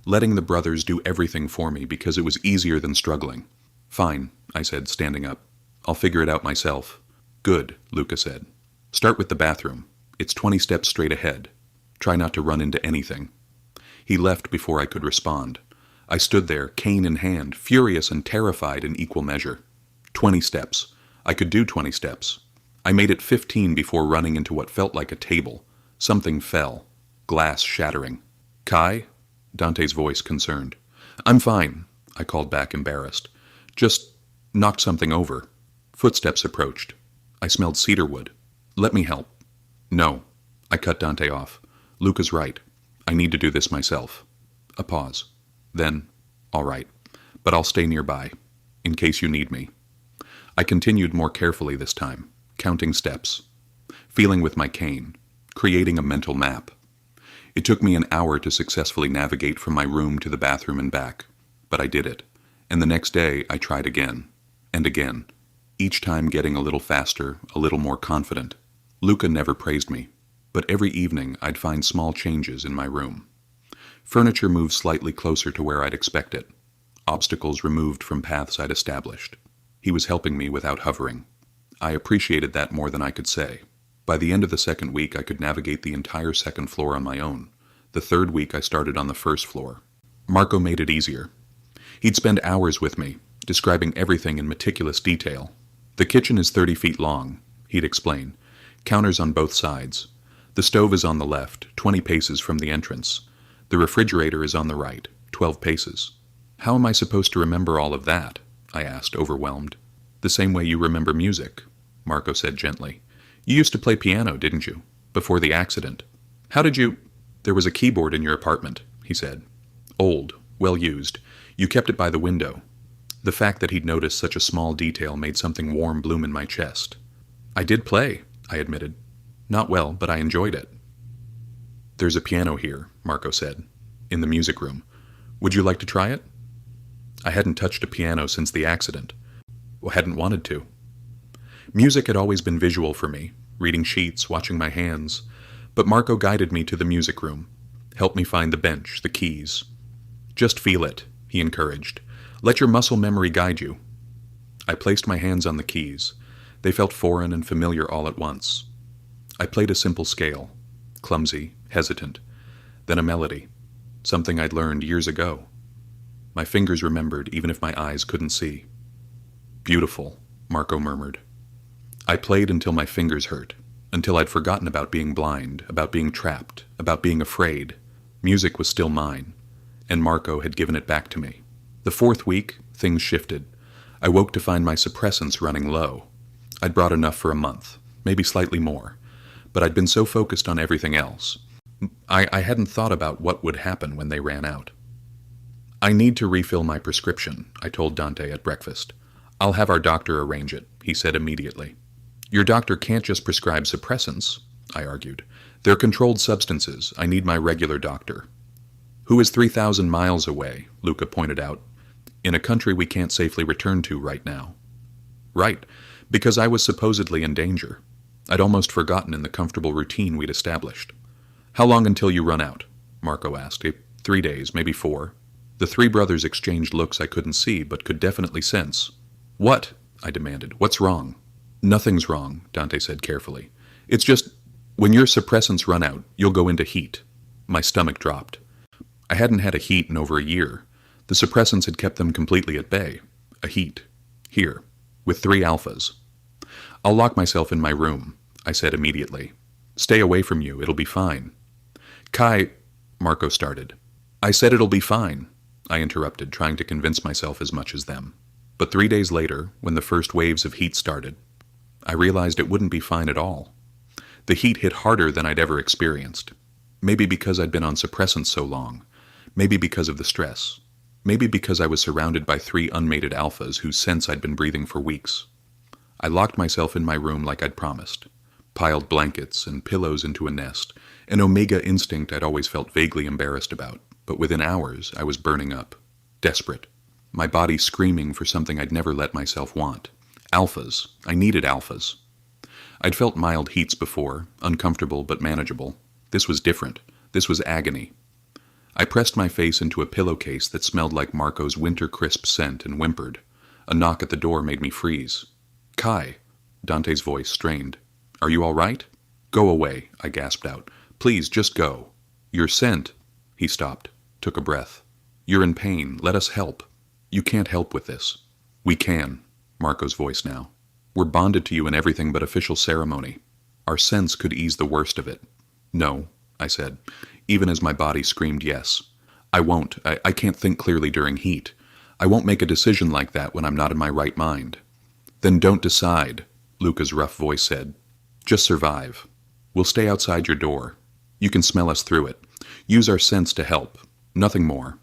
letting the brothers do everything for me because it was easier than struggling. "Fine," I said, standing up. "I'll figure it out myself." "Good," Luca said. "Start with the bathroom. It's 20 steps straight ahead. Try not to run into anything." He left before I could respond. I stood there, cane in hand, furious and terrified in equal measure. 20 steps. I could do 20 steps. I made it 15 before running into what felt like a table. Something fell. Glass shattering. "Kai?" Dante's voice concerned. "I'm fine," I called back, embarrassed. "Just knocked something over." Footsteps approached. I smelled cedarwood. "Let me help." "No." I cut Dante off. "Luca's right. I need to do this myself." A pause. Then, "All right, but I'll stay nearby, in case you need me." I continued more carefully this time, counting steps, feeling with my cane, creating a mental map. It took me an hour to successfully navigate from my room to the bathroom and back, but I did it, and the next day I tried again, and again, each time getting a little faster, a little more confident. Luca never praised me, but every evening I'd find small changes in my room. Furniture moved slightly closer to where I'd expect it. Obstacles removed from paths I'd established. He was helping me without hovering. I appreciated that more than I could say. By the end of the second week, I could navigate the entire second floor on my own. The third week, I started on the first floor. Marco made it easier. He'd spend hours with me, describing everything in meticulous detail. The kitchen is 30 feet long, he'd explain. Counters on both sides. The stove is on the left, 20 paces from the entrance. The refrigerator is on the right, 12 paces. How am I supposed to remember all of that? I asked, overwhelmed. The same way you remember music, Marco said gently. You used to play piano, didn't you? Before the accident. How did you... There was a keyboard in your apartment, he said. Old, well used. You kept it by the window. The fact that he'd noticed such a small detail made something warm bloom in my chest. I did play, I admitted. Not well, but I enjoyed it. There's a piano here, Marco said, in the music room. Would you like to try it? I hadn't touched a piano since the accident. Well, hadn't wanted to. Music had always been visual for me, reading sheets, watching my hands. But Marco guided me to the music room, helped me find the bench, the keys. Just feel it, he encouraged. Let your muscle memory guide you. I placed my hands on the keys. They felt foreign and familiar all at once. I played a simple scale, clumsy, hesitant, then a melody, something I'd learned years ago. My fingers remembered even if my eyes couldn't see. Beautiful, Marco murmured. I played until my fingers hurt, until I'd forgotten about being blind, about being trapped, about being afraid. Music was still mine, and Marco had given it back to me. The fourth week, things shifted. I woke to find my suppressants running low. I'd brought enough for a month, maybe slightly more, but I'd been so focused on everything else. I hadn't thought about what would happen when they ran out. I need to refill my prescription, I told Dante at breakfast. I'll have our doctor arrange it, he said immediately. Your doctor can't just prescribe suppressants, I argued. They're controlled substances. I need my regular doctor. Who is 3,000 miles away, Luca pointed out, in a country we can't safely return to right now. Right, because I was supposedly in danger. I'd almost forgotten in the comfortable routine we'd established. How long until you run out? Marco asked. 3 days, maybe 4. The three brothers exchanged looks I couldn't see but could definitely sense. What? I demanded. What's wrong? Nothing's wrong, Dante said carefully. It's just, when your suppressants run out, you'll go into heat. My stomach dropped. I hadn't had a heat in over a year. The suppressants had kept them completely at bay. A heat. Here. With 3 alphas. I'll lock myself in my room, I said immediately. Stay away from you. It'll be fine. Kai, Marco started. I said it'll be fine, I interrupted, trying to convince myself as much as them. But 3 days later, when the first waves of heat started, I realized it wouldn't be fine at all. The heat hit harder than I'd ever experienced. Maybe because I'd been on suppressants so long. Maybe because of the stress. Maybe because I was surrounded by 3 unmated alphas whose scents I'd been breathing for weeks. I locked myself in my room like I'd promised. Piled blankets and pillows into a nest, an omega instinct I'd always felt vaguely embarrassed about. But within hours, I was burning up. Desperate. My body screaming for something I'd never let myself want. Alphas. I needed alphas. I'd felt mild heats before, uncomfortable but manageable. This was different. This was agony. I pressed my face into a pillowcase that smelled like Marco's winter crisp scent and whimpered. A knock at the door made me freeze. Kai. Dante's voice strained. Are you all right? Go away, I gasped out. Please, just go. Your scent. He stopped, took a breath. You're in pain. Let us help. You can't help with this. We can. Marco's voice now. We're bonded to you in everything but official ceremony. Our sense could ease the worst of it. No, I said, even as my body screamed yes. I won't. I can't think clearly during heat. I won't make a decision like that when I'm not in my right mind. Then don't decide, Luca's rough voice said. Just survive. We'll stay outside your door. You can smell us through it. Use our sense to help. Nothing more.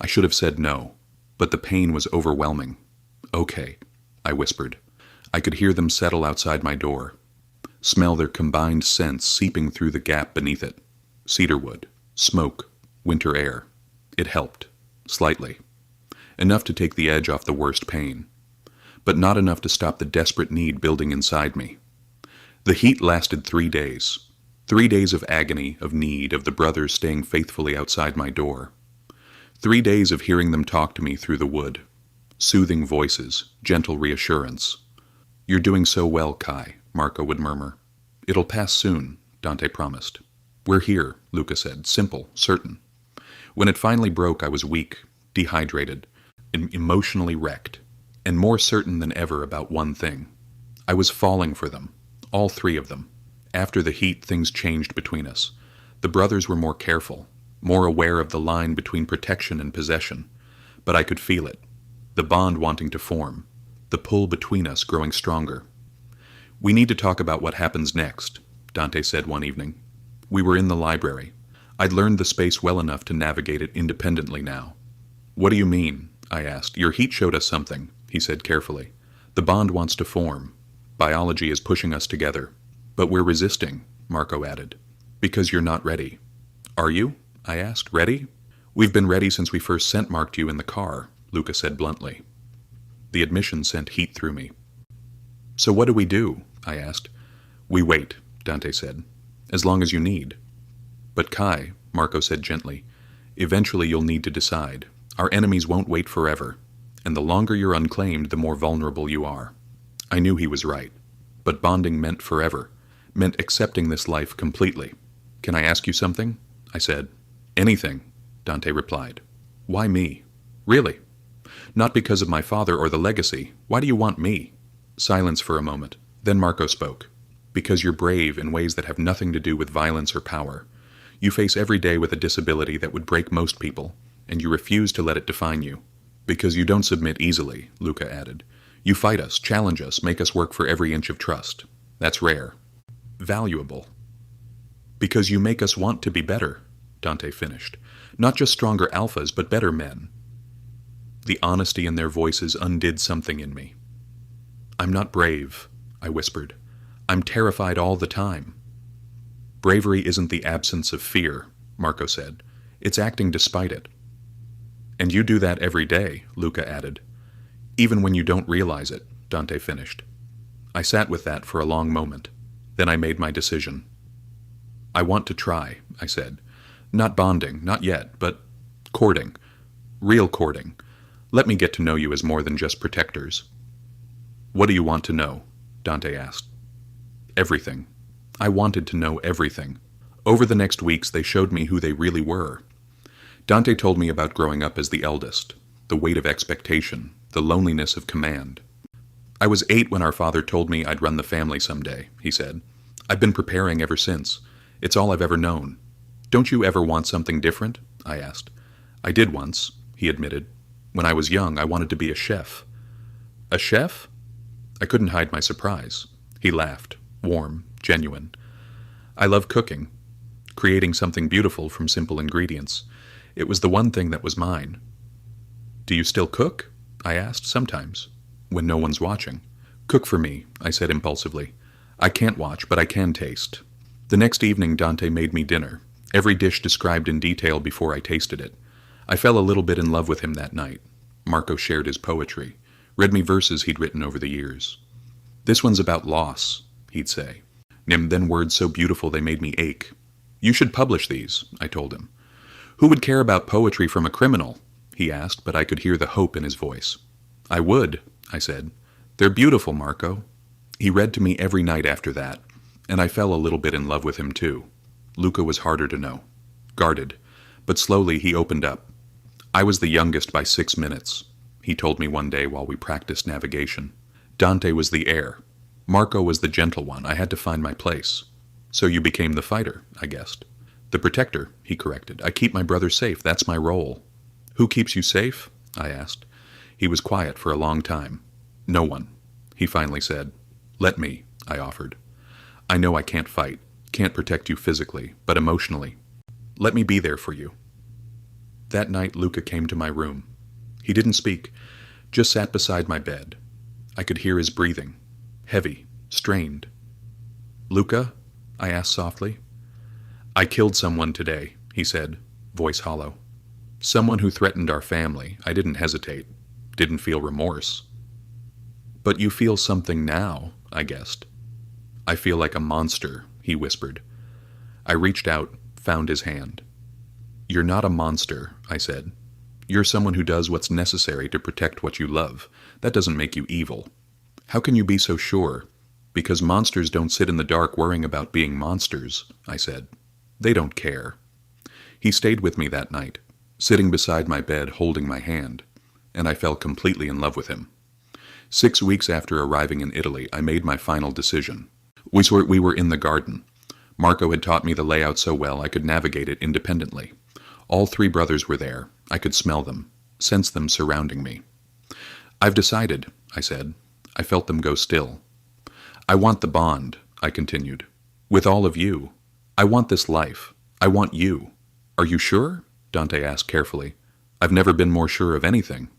I should have said no, but the pain was overwhelming. Okay, I whispered. I could hear them settle outside my door. Smell their combined scents seeping through the gap beneath it. Cedarwood, smoke, winter air. It helped. Slightly. Enough to take the edge off the worst pain. But not enough to stop the desperate need building inside me. The heat lasted 3 days. 3 days of agony, of need, of the brothers staying faithfully outside my door. 3 days of hearing them talk to me through the wood. Soothing voices, gentle reassurance. "You're doing so well, Kai," Marco would murmur. "It'll pass soon," Dante promised. "We're here," Luca said, simple, certain. When it finally broke, I was weak, dehydrated, and emotionally wrecked, and more certain than ever about one thing. I was falling for them, all three of them. After the heat, things changed between us. The brothers were more careful, more aware of the line between protection and possession, but I could feel it, the bond wanting to form, the pull between us growing stronger. "We need to talk about what happens next," Dante said one evening. We were in the library. I'd learned the space well enough to navigate it independently now. "What do you mean?" I asked. "Your heat showed us something," he said carefully. "The bond wants to form. Biology is pushing us together. But we're resisting," Marco added. "Because you're not ready." "Are you?" I asked. "Ready?" "We've been ready since we first scent-marked you in the car," Luca said bluntly. The admission sent heat through me. "So what do we do?" I asked. "We wait," Dante said. "As long as you need." "But Kai," Marco said gently, "eventually you'll need to decide. Our enemies won't wait forever, and the longer you're unclaimed, the more vulnerable you are." I knew he was right, but bonding meant forever, meant accepting this life completely. "Can I ask you something?" I said. "Anything," Dante replied. "Why me?" "Really?" "Not because of my father or the legacy. Why do you want me?" Silence for a moment. Then Marco spoke. "Because you're brave in ways that have nothing to do with violence or power. You face every day with a disability that would break most people, and you refuse to let it define you. Because you don't submit easily," Luca added. "You fight us, challenge us, make us work for every inch of trust. That's rare. Valuable." "Because you make us want to be better," Dante finished. "Not just stronger alphas, but better men." The honesty in their voices undid something in me. "I'm not brave," I whispered. "I'm terrified all the time." "Bravery isn't the absence of fear," Marco said. "It's acting despite it." "And you do that every day," Luca added. "Even when you don't realize it," Dante finished. I sat with that for a long moment. Then I made my decision. "I want to try," I said. "Not bonding, not yet, but courting. Real courting. Let me get to know you as more than just protectors." "What do you want to know?" Dante asked. "Everything." I wanted to know everything. Over the next weeks, they showed me who they really were. Dante told me about growing up as the eldest, the weight of expectation, the loneliness of command. "I was 8 when our father told me I'd run the family someday," he said. "I've been preparing ever since. It's all I've ever known." "Don't you ever want something different?" I asked. "I did once," he admitted. "When I was young, I wanted to be a chef." "A chef?" I couldn't hide my surprise. He laughed, warm, genuine. "I love cooking, creating something beautiful from simple ingredients. It was the one thing that was mine." "Do you still cook?" I asked. "Sometimes, when no one's watching." "Cook for me," I said impulsively. "I can't watch, but I can taste." The next evening, Dante made me dinner, every dish described in detail before I tasted it. I fell a little bit in love with him that night. Marco shared his poetry, read me verses he'd written over the years. "This one's about loss," he'd say. And then words so beautiful they made me ache. "You should publish these," I told him. "Who would care about poetry from a criminal?" he asked, but I could hear the hope in his voice. "I would," I said. "They're beautiful, Marco." He read to me every night after that, and I fell a little bit in love with him too. Luca was harder to know. Guarded, but slowly he opened up. "I was the youngest by 6 minutes," he told me one day while we practiced navigation. "Dante was the heir. Marco was the gentle one. I had to find my place." "So you became the fighter," I guessed. "The protector," he corrected. "I keep my brother safe. That's my role." "Who keeps you safe?" I asked. He was quiet for a long time. "No one," he finally said. "Let me," I offered. "I know I can't fight, can't protect you physically, but emotionally. Let me be there for you." That night, Luca came to my room. He didn't speak, just sat beside my bed. I could hear his breathing, heavy, strained. "Luca?" I asked softly. "I killed someone today," he said, voice hollow. "Someone who threatened our family. I didn't hesitate, didn't feel remorse." "But you feel something now," I guessed. "I feel like a monster," he whispered. I reached out, found his hand. "You're not a monster," I said. "You're someone who does what's necessary to protect what you love. That doesn't make you evil." "How can you be so sure?" "Because monsters don't sit in the dark worrying about being monsters," I said. "They don't care." He stayed with me that night, sitting beside my bed holding my hand, and I fell completely in love with him. 6 weeks after arriving in Italy, I made my final decision. We were in the garden. Marco had taught me the layout so well I could navigate it independently. All 3 brothers were there. I could smell them, sense them surrounding me. "I've decided," I said. I felt them go still. "I want the bond," I continued. "With all of you. I want this life. I want you." "Are you sure?" Dante asked carefully. "I've never been more sure of anything."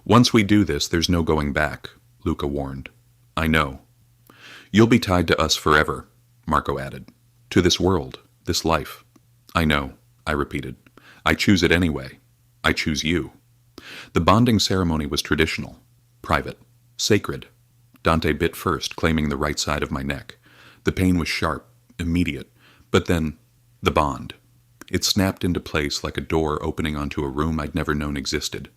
"Once we do this, there's no going back," Luca warned. "I know." "You'll be tied to us forever," Marco added. "To this world, this life." "I know," I repeated. "I choose it anyway. I choose you." The bonding ceremony was traditional, private, sacred. Dante bit first, claiming the right side of my neck. The pain was sharp, immediate, but then the bond. It snapped into place like a door opening onto a room I'd never known existed.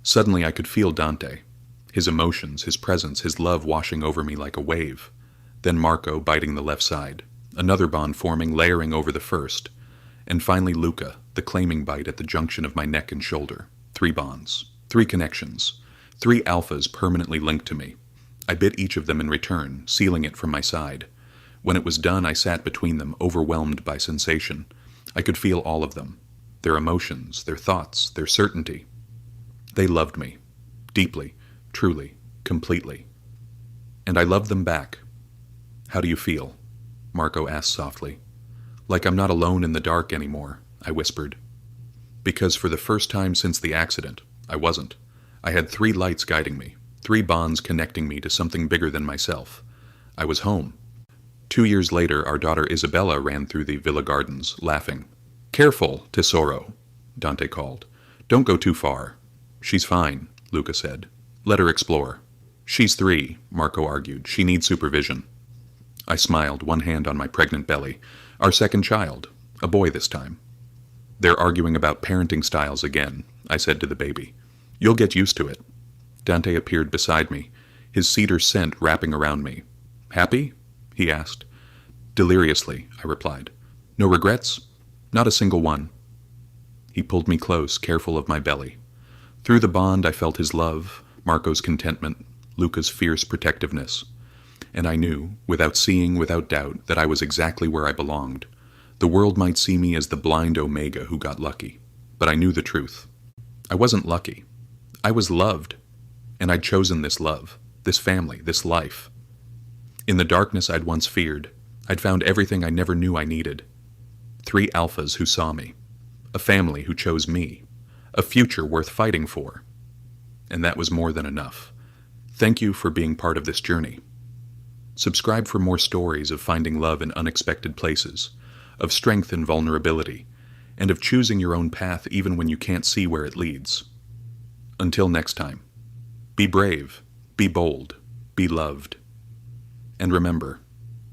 Suddenly I could feel Dante, his emotions, his presence, his love washing over me like a wave. Then Marco biting the left side, another bond forming, layering over the first. And finally Luca, the claiming bite at the junction of my neck and shoulder. 3 bonds, 3 connections, 3 alphas permanently linked to me. I bit each of them in return, sealing it from my side. When it was done, I sat between them, overwhelmed by sensation. I could feel all of them, their emotions, their thoughts, their certainty. They loved me, deeply, truly, completely. And I loved them back. "How do you feel?" Marco asked softly. "Like I'm not alone in the dark anymore," I whispered. Because for the first time since the accident, I wasn't. I had 3 lights guiding me, 3 bonds connecting me to something bigger than myself. I was home. 2 years later, our daughter Isabella ran through the villa gardens, laughing. "Careful, tesoro," Dante called. "Don't go too far." "She's fine," Luca said. "Let her explore." "She's 3, Marco argued. "She needs supervision." I smiled, one hand on my pregnant belly. "Our second child. A boy this time." "They're arguing about parenting styles again," I said to the baby. "You'll get used to it." Dante appeared beside me, his cedar scent wrapping around me. "Happy?" he asked. "Deliriously," I replied. "No regrets?" "Not a single one." He pulled me close, careful of my belly. Through the bond I felt his love, Marco's contentment, Luca's fierce protectiveness. And I knew, without seeing, without doubt, that I was exactly where I belonged. The world might see me as the blind Omega who got lucky, but I knew the truth. I wasn't lucky. I was loved, and I'd chosen this love, this family, this life. In the darkness I'd once feared, I'd found everything I never knew I needed. 3 alphas who saw me, a family who chose me, a future worth fighting for. And that was more than enough. Thank you for being part of this journey. Subscribe for more stories of finding love in unexpected places, of strength in vulnerability, and of choosing your own path even when you can't see where it leads. Until next time, be brave, be bold, be loved. And remember,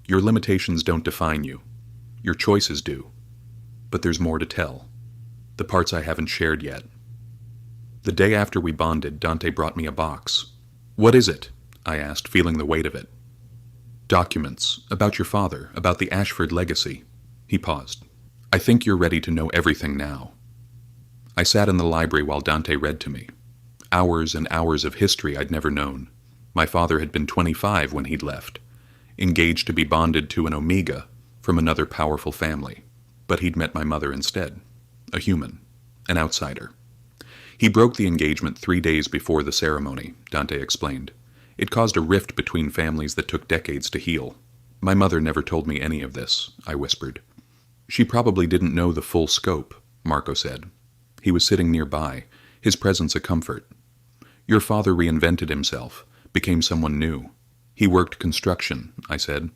your limitations don't define you. Your choices do. But there's more to tell. The parts I haven't shared yet. The day after we bonded, Dante brought me a box. "What is it?" I asked, feeling the weight of it. "Documents, about your father, about the Ashford legacy." He paused. "I think you're ready to know everything now." I sat in the library while Dante read to me. Hours and hours of history I'd never known. My father had been 25 when he'd left, engaged to be bonded to an Omega from another powerful family. But he'd met my mother instead, a human, an outsider. He broke the engagement 3 days before the ceremony, Dante explained. It caused a rift between families that took decades to heal. My mother never told me any of this, I whispered. She probably didn't know the full scope, Marco said. He was sitting nearby, his presence a comfort. Your father reinvented himself, became someone new. He worked construction, I said.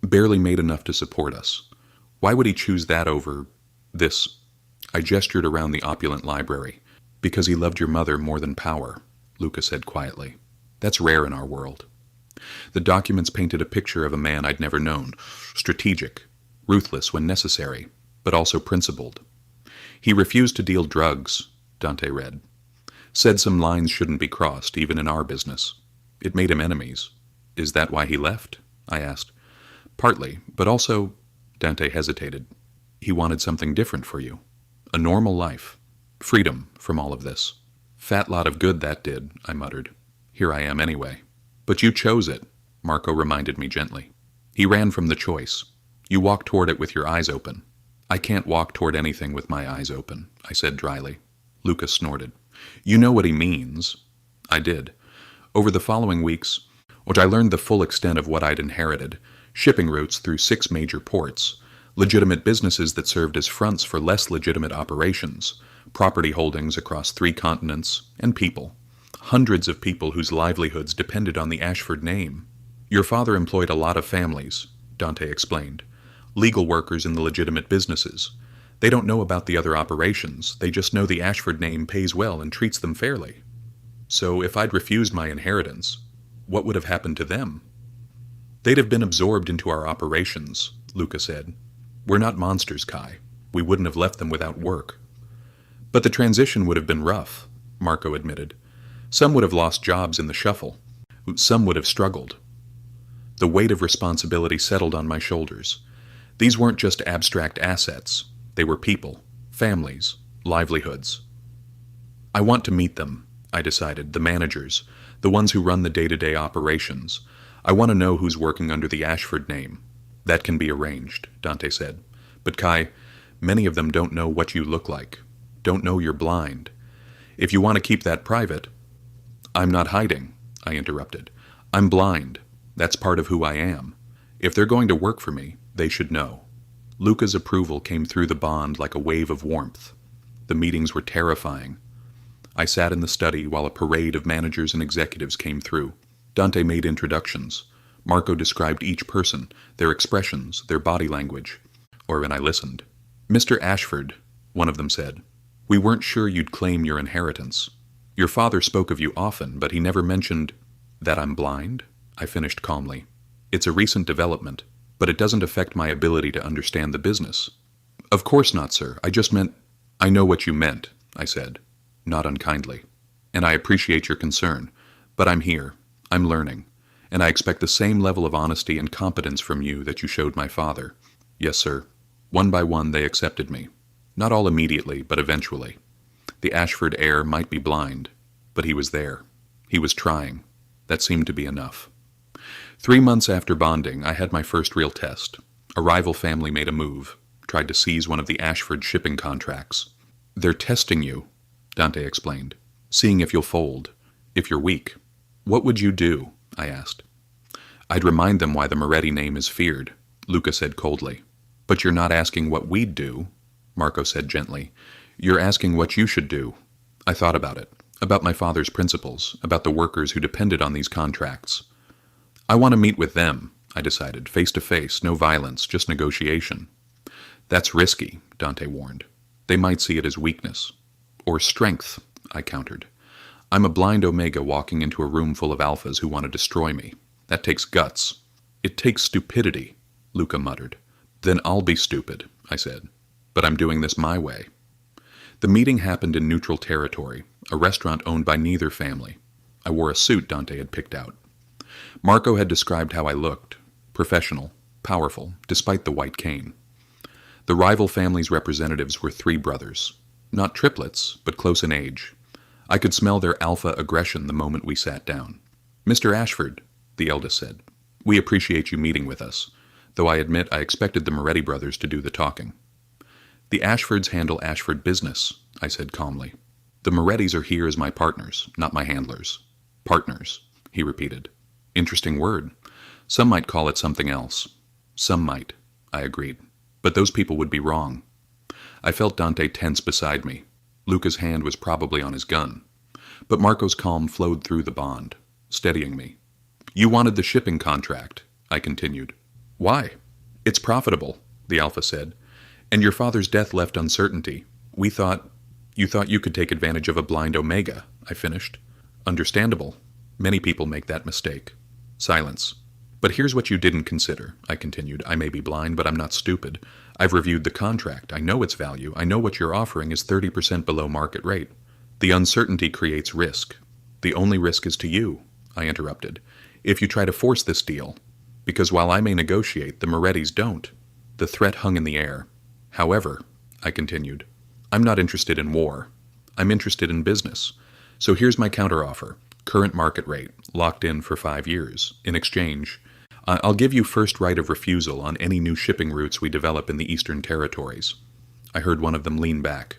Barely made enough to support us. Why would he choose that over this? I gestured around the opulent library. Because he loved your mother more than power, Luca said quietly. That's rare in our world. The documents painted a picture of a man I'd never known. Strategic, ruthless when necessary, but also principled. He refused to deal drugs, Dante read. Said some lines shouldn't be crossed, even in our business. It made him enemies. Is that why he left? I asked. Partly, but also, Dante hesitated. He wanted something different for you. A normal life. Freedom from all of this. Fat lot of good that did, I muttered. Here I am anyway. But you chose it, Marco reminded me gently. He ran from the choice. You walked toward it with your eyes open. I can't walk toward anything with my eyes open, I said dryly. Lucas snorted. You know what he means. I did. Over the following weeks, which I learned the full extent of what I'd inherited, shipping routes through 6 major ports, legitimate businesses that served as fronts for less legitimate operations, property holdings across 3 continents, and people. Hundreds of people whose livelihoods depended on the Ashford name. Your father employed a lot of families, Dante explained. Legal workers in the legitimate businesses. They don't know about the other operations, they just know the Ashford name pays well and treats them fairly. So if I'd refused my inheritance, what would have happened to them? They'd have been absorbed into our operations, Luca said. We're not monsters, Kai. We wouldn't have left them without work. But the transition would have been rough, Marco admitted. Some would have lost jobs in the shuffle. Some would have struggled. The weight of responsibility settled on my shoulders. These weren't just abstract assets. They were people, families, livelihoods. I want to meet them, I decided, the managers, the ones who run the day-to-day operations. I want to know who's working under the Ashford name. That can be arranged, Dante said. But Kai, many of them don't know what you look like, don't know you're blind. If you want to keep that private... I'm not hiding, I interrupted. I'm blind. That's part of who I am. If they're going to work for me, they should know. Luca's approval came through the bond like a wave of warmth. The meetings were terrifying. I sat in the study while a parade of managers and executives came through. Dante made introductions. Marco described each person, their expressions, their body language. Or when I listened. Mr. Ashford, one of them said, we weren't sure you'd claim your inheritance. Your father spoke of you often, but he never mentioned that I'm blind, I finished calmly. It's a recent development, but it doesn't affect my ability to understand the business. Of course not, sir. I just meant... I know what you meant, I said, not unkindly. And I appreciate your concern, but I'm here. I'm learning. And I expect the same level of honesty and competence from you that you showed my father. Yes, sir. One by one they accepted me. Not all immediately, but eventually. The Ashford heir might be blind, but he was there. He was trying. That seemed to be enough. 3 months after bonding, I had my first real test. A rival family made a move, tried to seize one of the Ashford shipping contracts. They're testing you, Dante explained, seeing if you'll fold, if you're weak. What would you do? I asked. I'd remind them why the Moretti name is feared, Luca said coldly. But you're not asking what we'd do, Marco said gently. You're asking what you should do. I thought about it, about my father's principles, about the workers who depended on these contracts. I want to meet with them, I decided, face to face, no violence, just negotiation. That's risky, Dante warned. They might see it as weakness. Or strength, I countered. I'm a blind Omega walking into a room full of alphas who want to destroy me. That takes guts. It takes stupidity, Luca muttered. Then I'll be stupid, I said. But I'm doing this my way. The meeting happened in neutral territory, a restaurant owned by neither family. I wore a suit Dante had picked out. Marco had described how I looked. Professional, powerful, despite the white cane. The rival family's representatives were 3 brothers. Not triplets, but close in age. I could smell their alpha aggression the moment we sat down. Mr. Ashford, the eldest said, we appreciate you meeting with us, though I admit I expected the Moretti brothers to do the talking. The Ashfords handle Ashford business, I said calmly. The Morettis are here as my partners, not my handlers. Partners, he repeated. Interesting word. Some might call it something else. Some might, I agreed. But those people would be wrong. I felt Dante tense beside me. Luca's hand was probably on his gun. But Marco's calm flowed through the bond, steadying me. You wanted the shipping contract, I continued. Why? It's profitable, the Alpha said. And your father's death left uncertainty. You thought you could take advantage of a blind Omega, I finished. Understandable. Many people make that mistake. Silence. But here's what you didn't consider, I continued. I may be blind, but I'm not stupid. I've reviewed the contract. I know its value. I know what you're offering is 30% below market rate. The uncertainty creates risk. The only risk is to you, I interrupted, if you try to force this deal. Because while I may negotiate, the Morettis don't. The threat hung in the air. However, I continued, I'm not interested in war. I'm interested in business. So here's my counteroffer. Current market rate, locked in for 5 years. In exchange, I'll give you first right of refusal on any new shipping routes we develop in the Eastern Territories. I heard one of them lean back,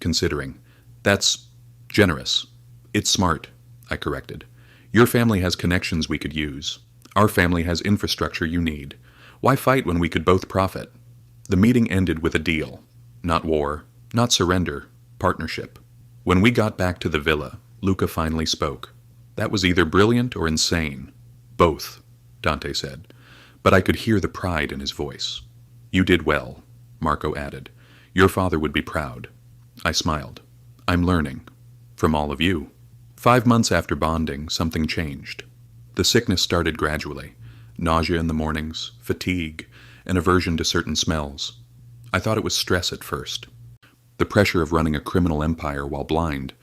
considering. That's generous. It's smart, I corrected. Your family has connections we could use. Our family has infrastructure you need. Why fight when we could both profit? The meeting ended with a deal. Not war, not surrender, partnership. When we got back to the villa, Luca finally spoke. That was either brilliant or insane. Both, Dante said, but I could hear the pride in his voice. You did well, Marco added. Your father would be proud. I smiled. I'm learning. From all of you. 5 months after bonding, something changed. The sickness started gradually. Nausea in the mornings, fatigue, an aversion to certain smells. I thought it was stress at first. The pressure of running a criminal empire while blind.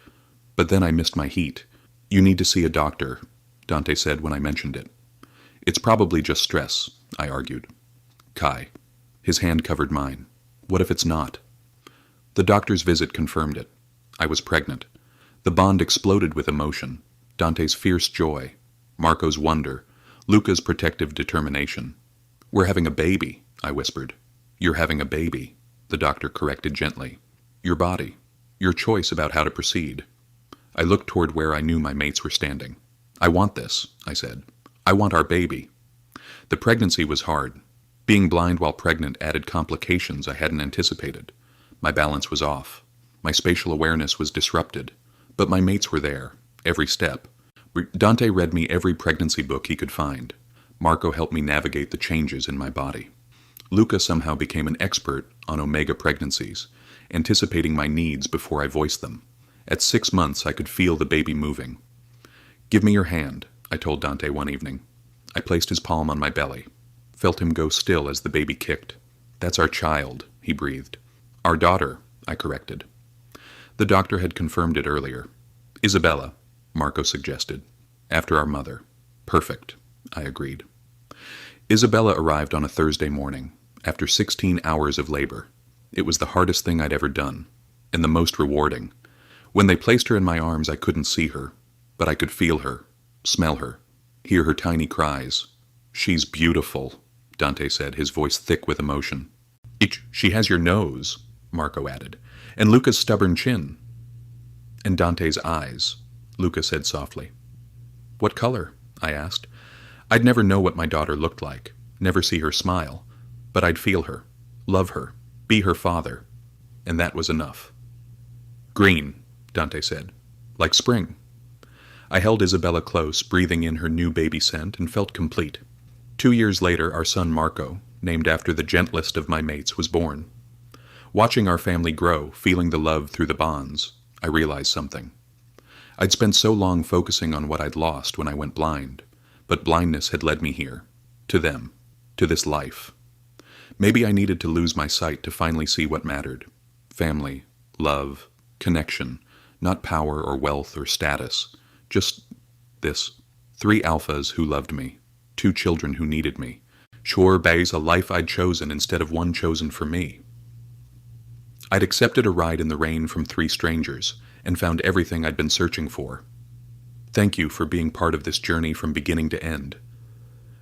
But then I missed my heat. You need to see a doctor, Dante said when I mentioned it. It's probably just stress, I argued. Kai. His hand covered mine. What if it's not? The doctor's visit confirmed it. I was pregnant. The bond exploded with emotion. Dante's fierce joy. Marco's wonder. Luca's protective determination. We're having a baby, I whispered. You're having a baby, the doctor corrected gently. Your body. Your choice about how to proceed. I looked toward where I knew my mates were standing. I want this, I said. I want our baby. The pregnancy was hard. Being blind while pregnant added complications I hadn't anticipated. My balance was off. My spatial awareness was disrupted. But my mates were there, every step. Dante read me every pregnancy book he could find. Marco helped me navigate the changes in my body. Luca somehow became an expert on omega pregnancies, anticipating my needs before I voiced them. At 6 months, I could feel the baby moving. Give me your hand, I told Dante one evening. I placed his palm on my belly, felt him go still as the baby kicked. That's our child, he breathed. Our daughter, I corrected. The doctor had confirmed it earlier. Isabella, Marco suggested. After our mother. Perfect, I agreed. Isabella arrived on a Thursday morning, after 16 hours of labor. It was the hardest thing I'd ever done, and the most rewarding. When they placed her in my arms, I couldn't see her, but I could feel her, smell her, hear her tiny cries. She's beautiful, Dante said, his voice thick with emotion. She has your nose, Marco added, and Luca's stubborn chin. And Dante's eyes, Luca said softly. What color? I asked. I'd never know what my daughter looked like, never see her smile, but I'd feel her, love her, be her father, and that was enough. Green, Dante said, like spring. I held Isabella close, breathing in her new baby scent, and felt complete. 2 years later, our son Marco, named after the gentlest of my mates, was born. Watching our family grow, feeling the love through the bonds, I realized something. I'd spent so long focusing on what I'd lost when I went blind, but blindness had led me here, to them, to this life. Maybe I needed to lose my sight to finally see what mattered. Family, love, connection, not power or wealth or status, just this. 3 alphas who loved me, 2 children who needed me. Sure, bays, a life I'd chosen instead of one chosen for me. I'd accepted a ride in the rain from 3 strangers and found everything I'd been searching for. Thank you for being part of this journey from beginning to end.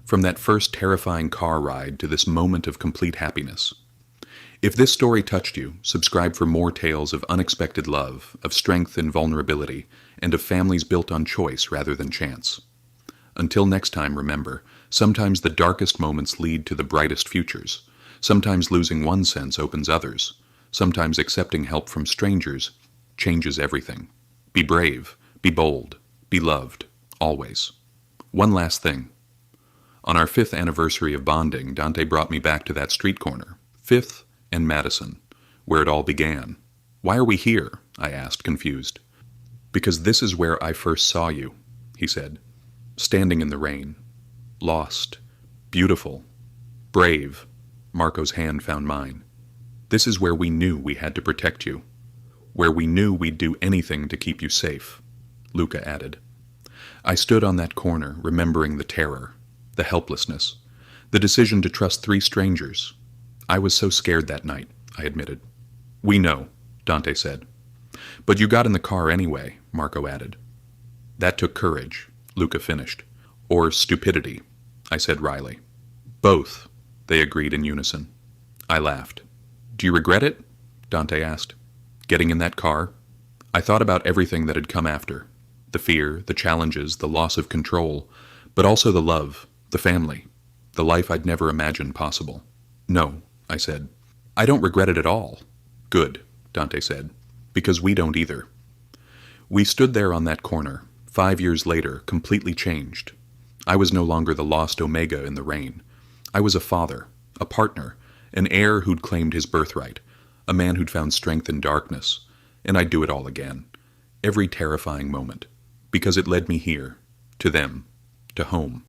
From that first terrifying car ride to this moment of complete happiness. If this story touched you, subscribe for more tales of unexpected love, of strength and vulnerability, and of families built on choice rather than chance. Until next time, remember, sometimes the darkest moments lead to the brightest futures. Sometimes losing one sense opens others. Sometimes accepting help from strangers changes everything. Be brave, be bold, be loved, always. One last thing. On our 5th anniversary of bonding, Dante brought me back to that street corner, 5th and Madison, where it all began. Why are we here? I asked, confused. Because this is where I first saw you, he said, standing in the rain, lost, Beautiful. Brave. Marco's hand found mine. This is where we knew we had to protect you. Where we knew we'd do anything to keep you safe, Luca added. I stood on that corner, remembering the terror, the helplessness, the decision to trust 3 strangers. I was so scared that night, I admitted. We know, Dante said. But you got in the car anyway, Marco added. That took courage, Luca finished. Or stupidity, I said wryly. Both, they agreed in unison. I laughed. Do you regret it? Dante asked. Getting in that car? I thought about everything that had come after. The fear, the challenges, the loss of control, but also the love, the family, the life I'd never imagined possible. No, I said. I don't regret it at all. Good, Dante said, because we don't either. We stood there on that corner, 5 years later, completely changed. I was no longer the lost Omega in the rain. I was a father, a partner, an heir who'd claimed his birthright, a man who'd found strength in darkness, and I'd do it all again. Every terrifying moment, because it led me here, to them, to home.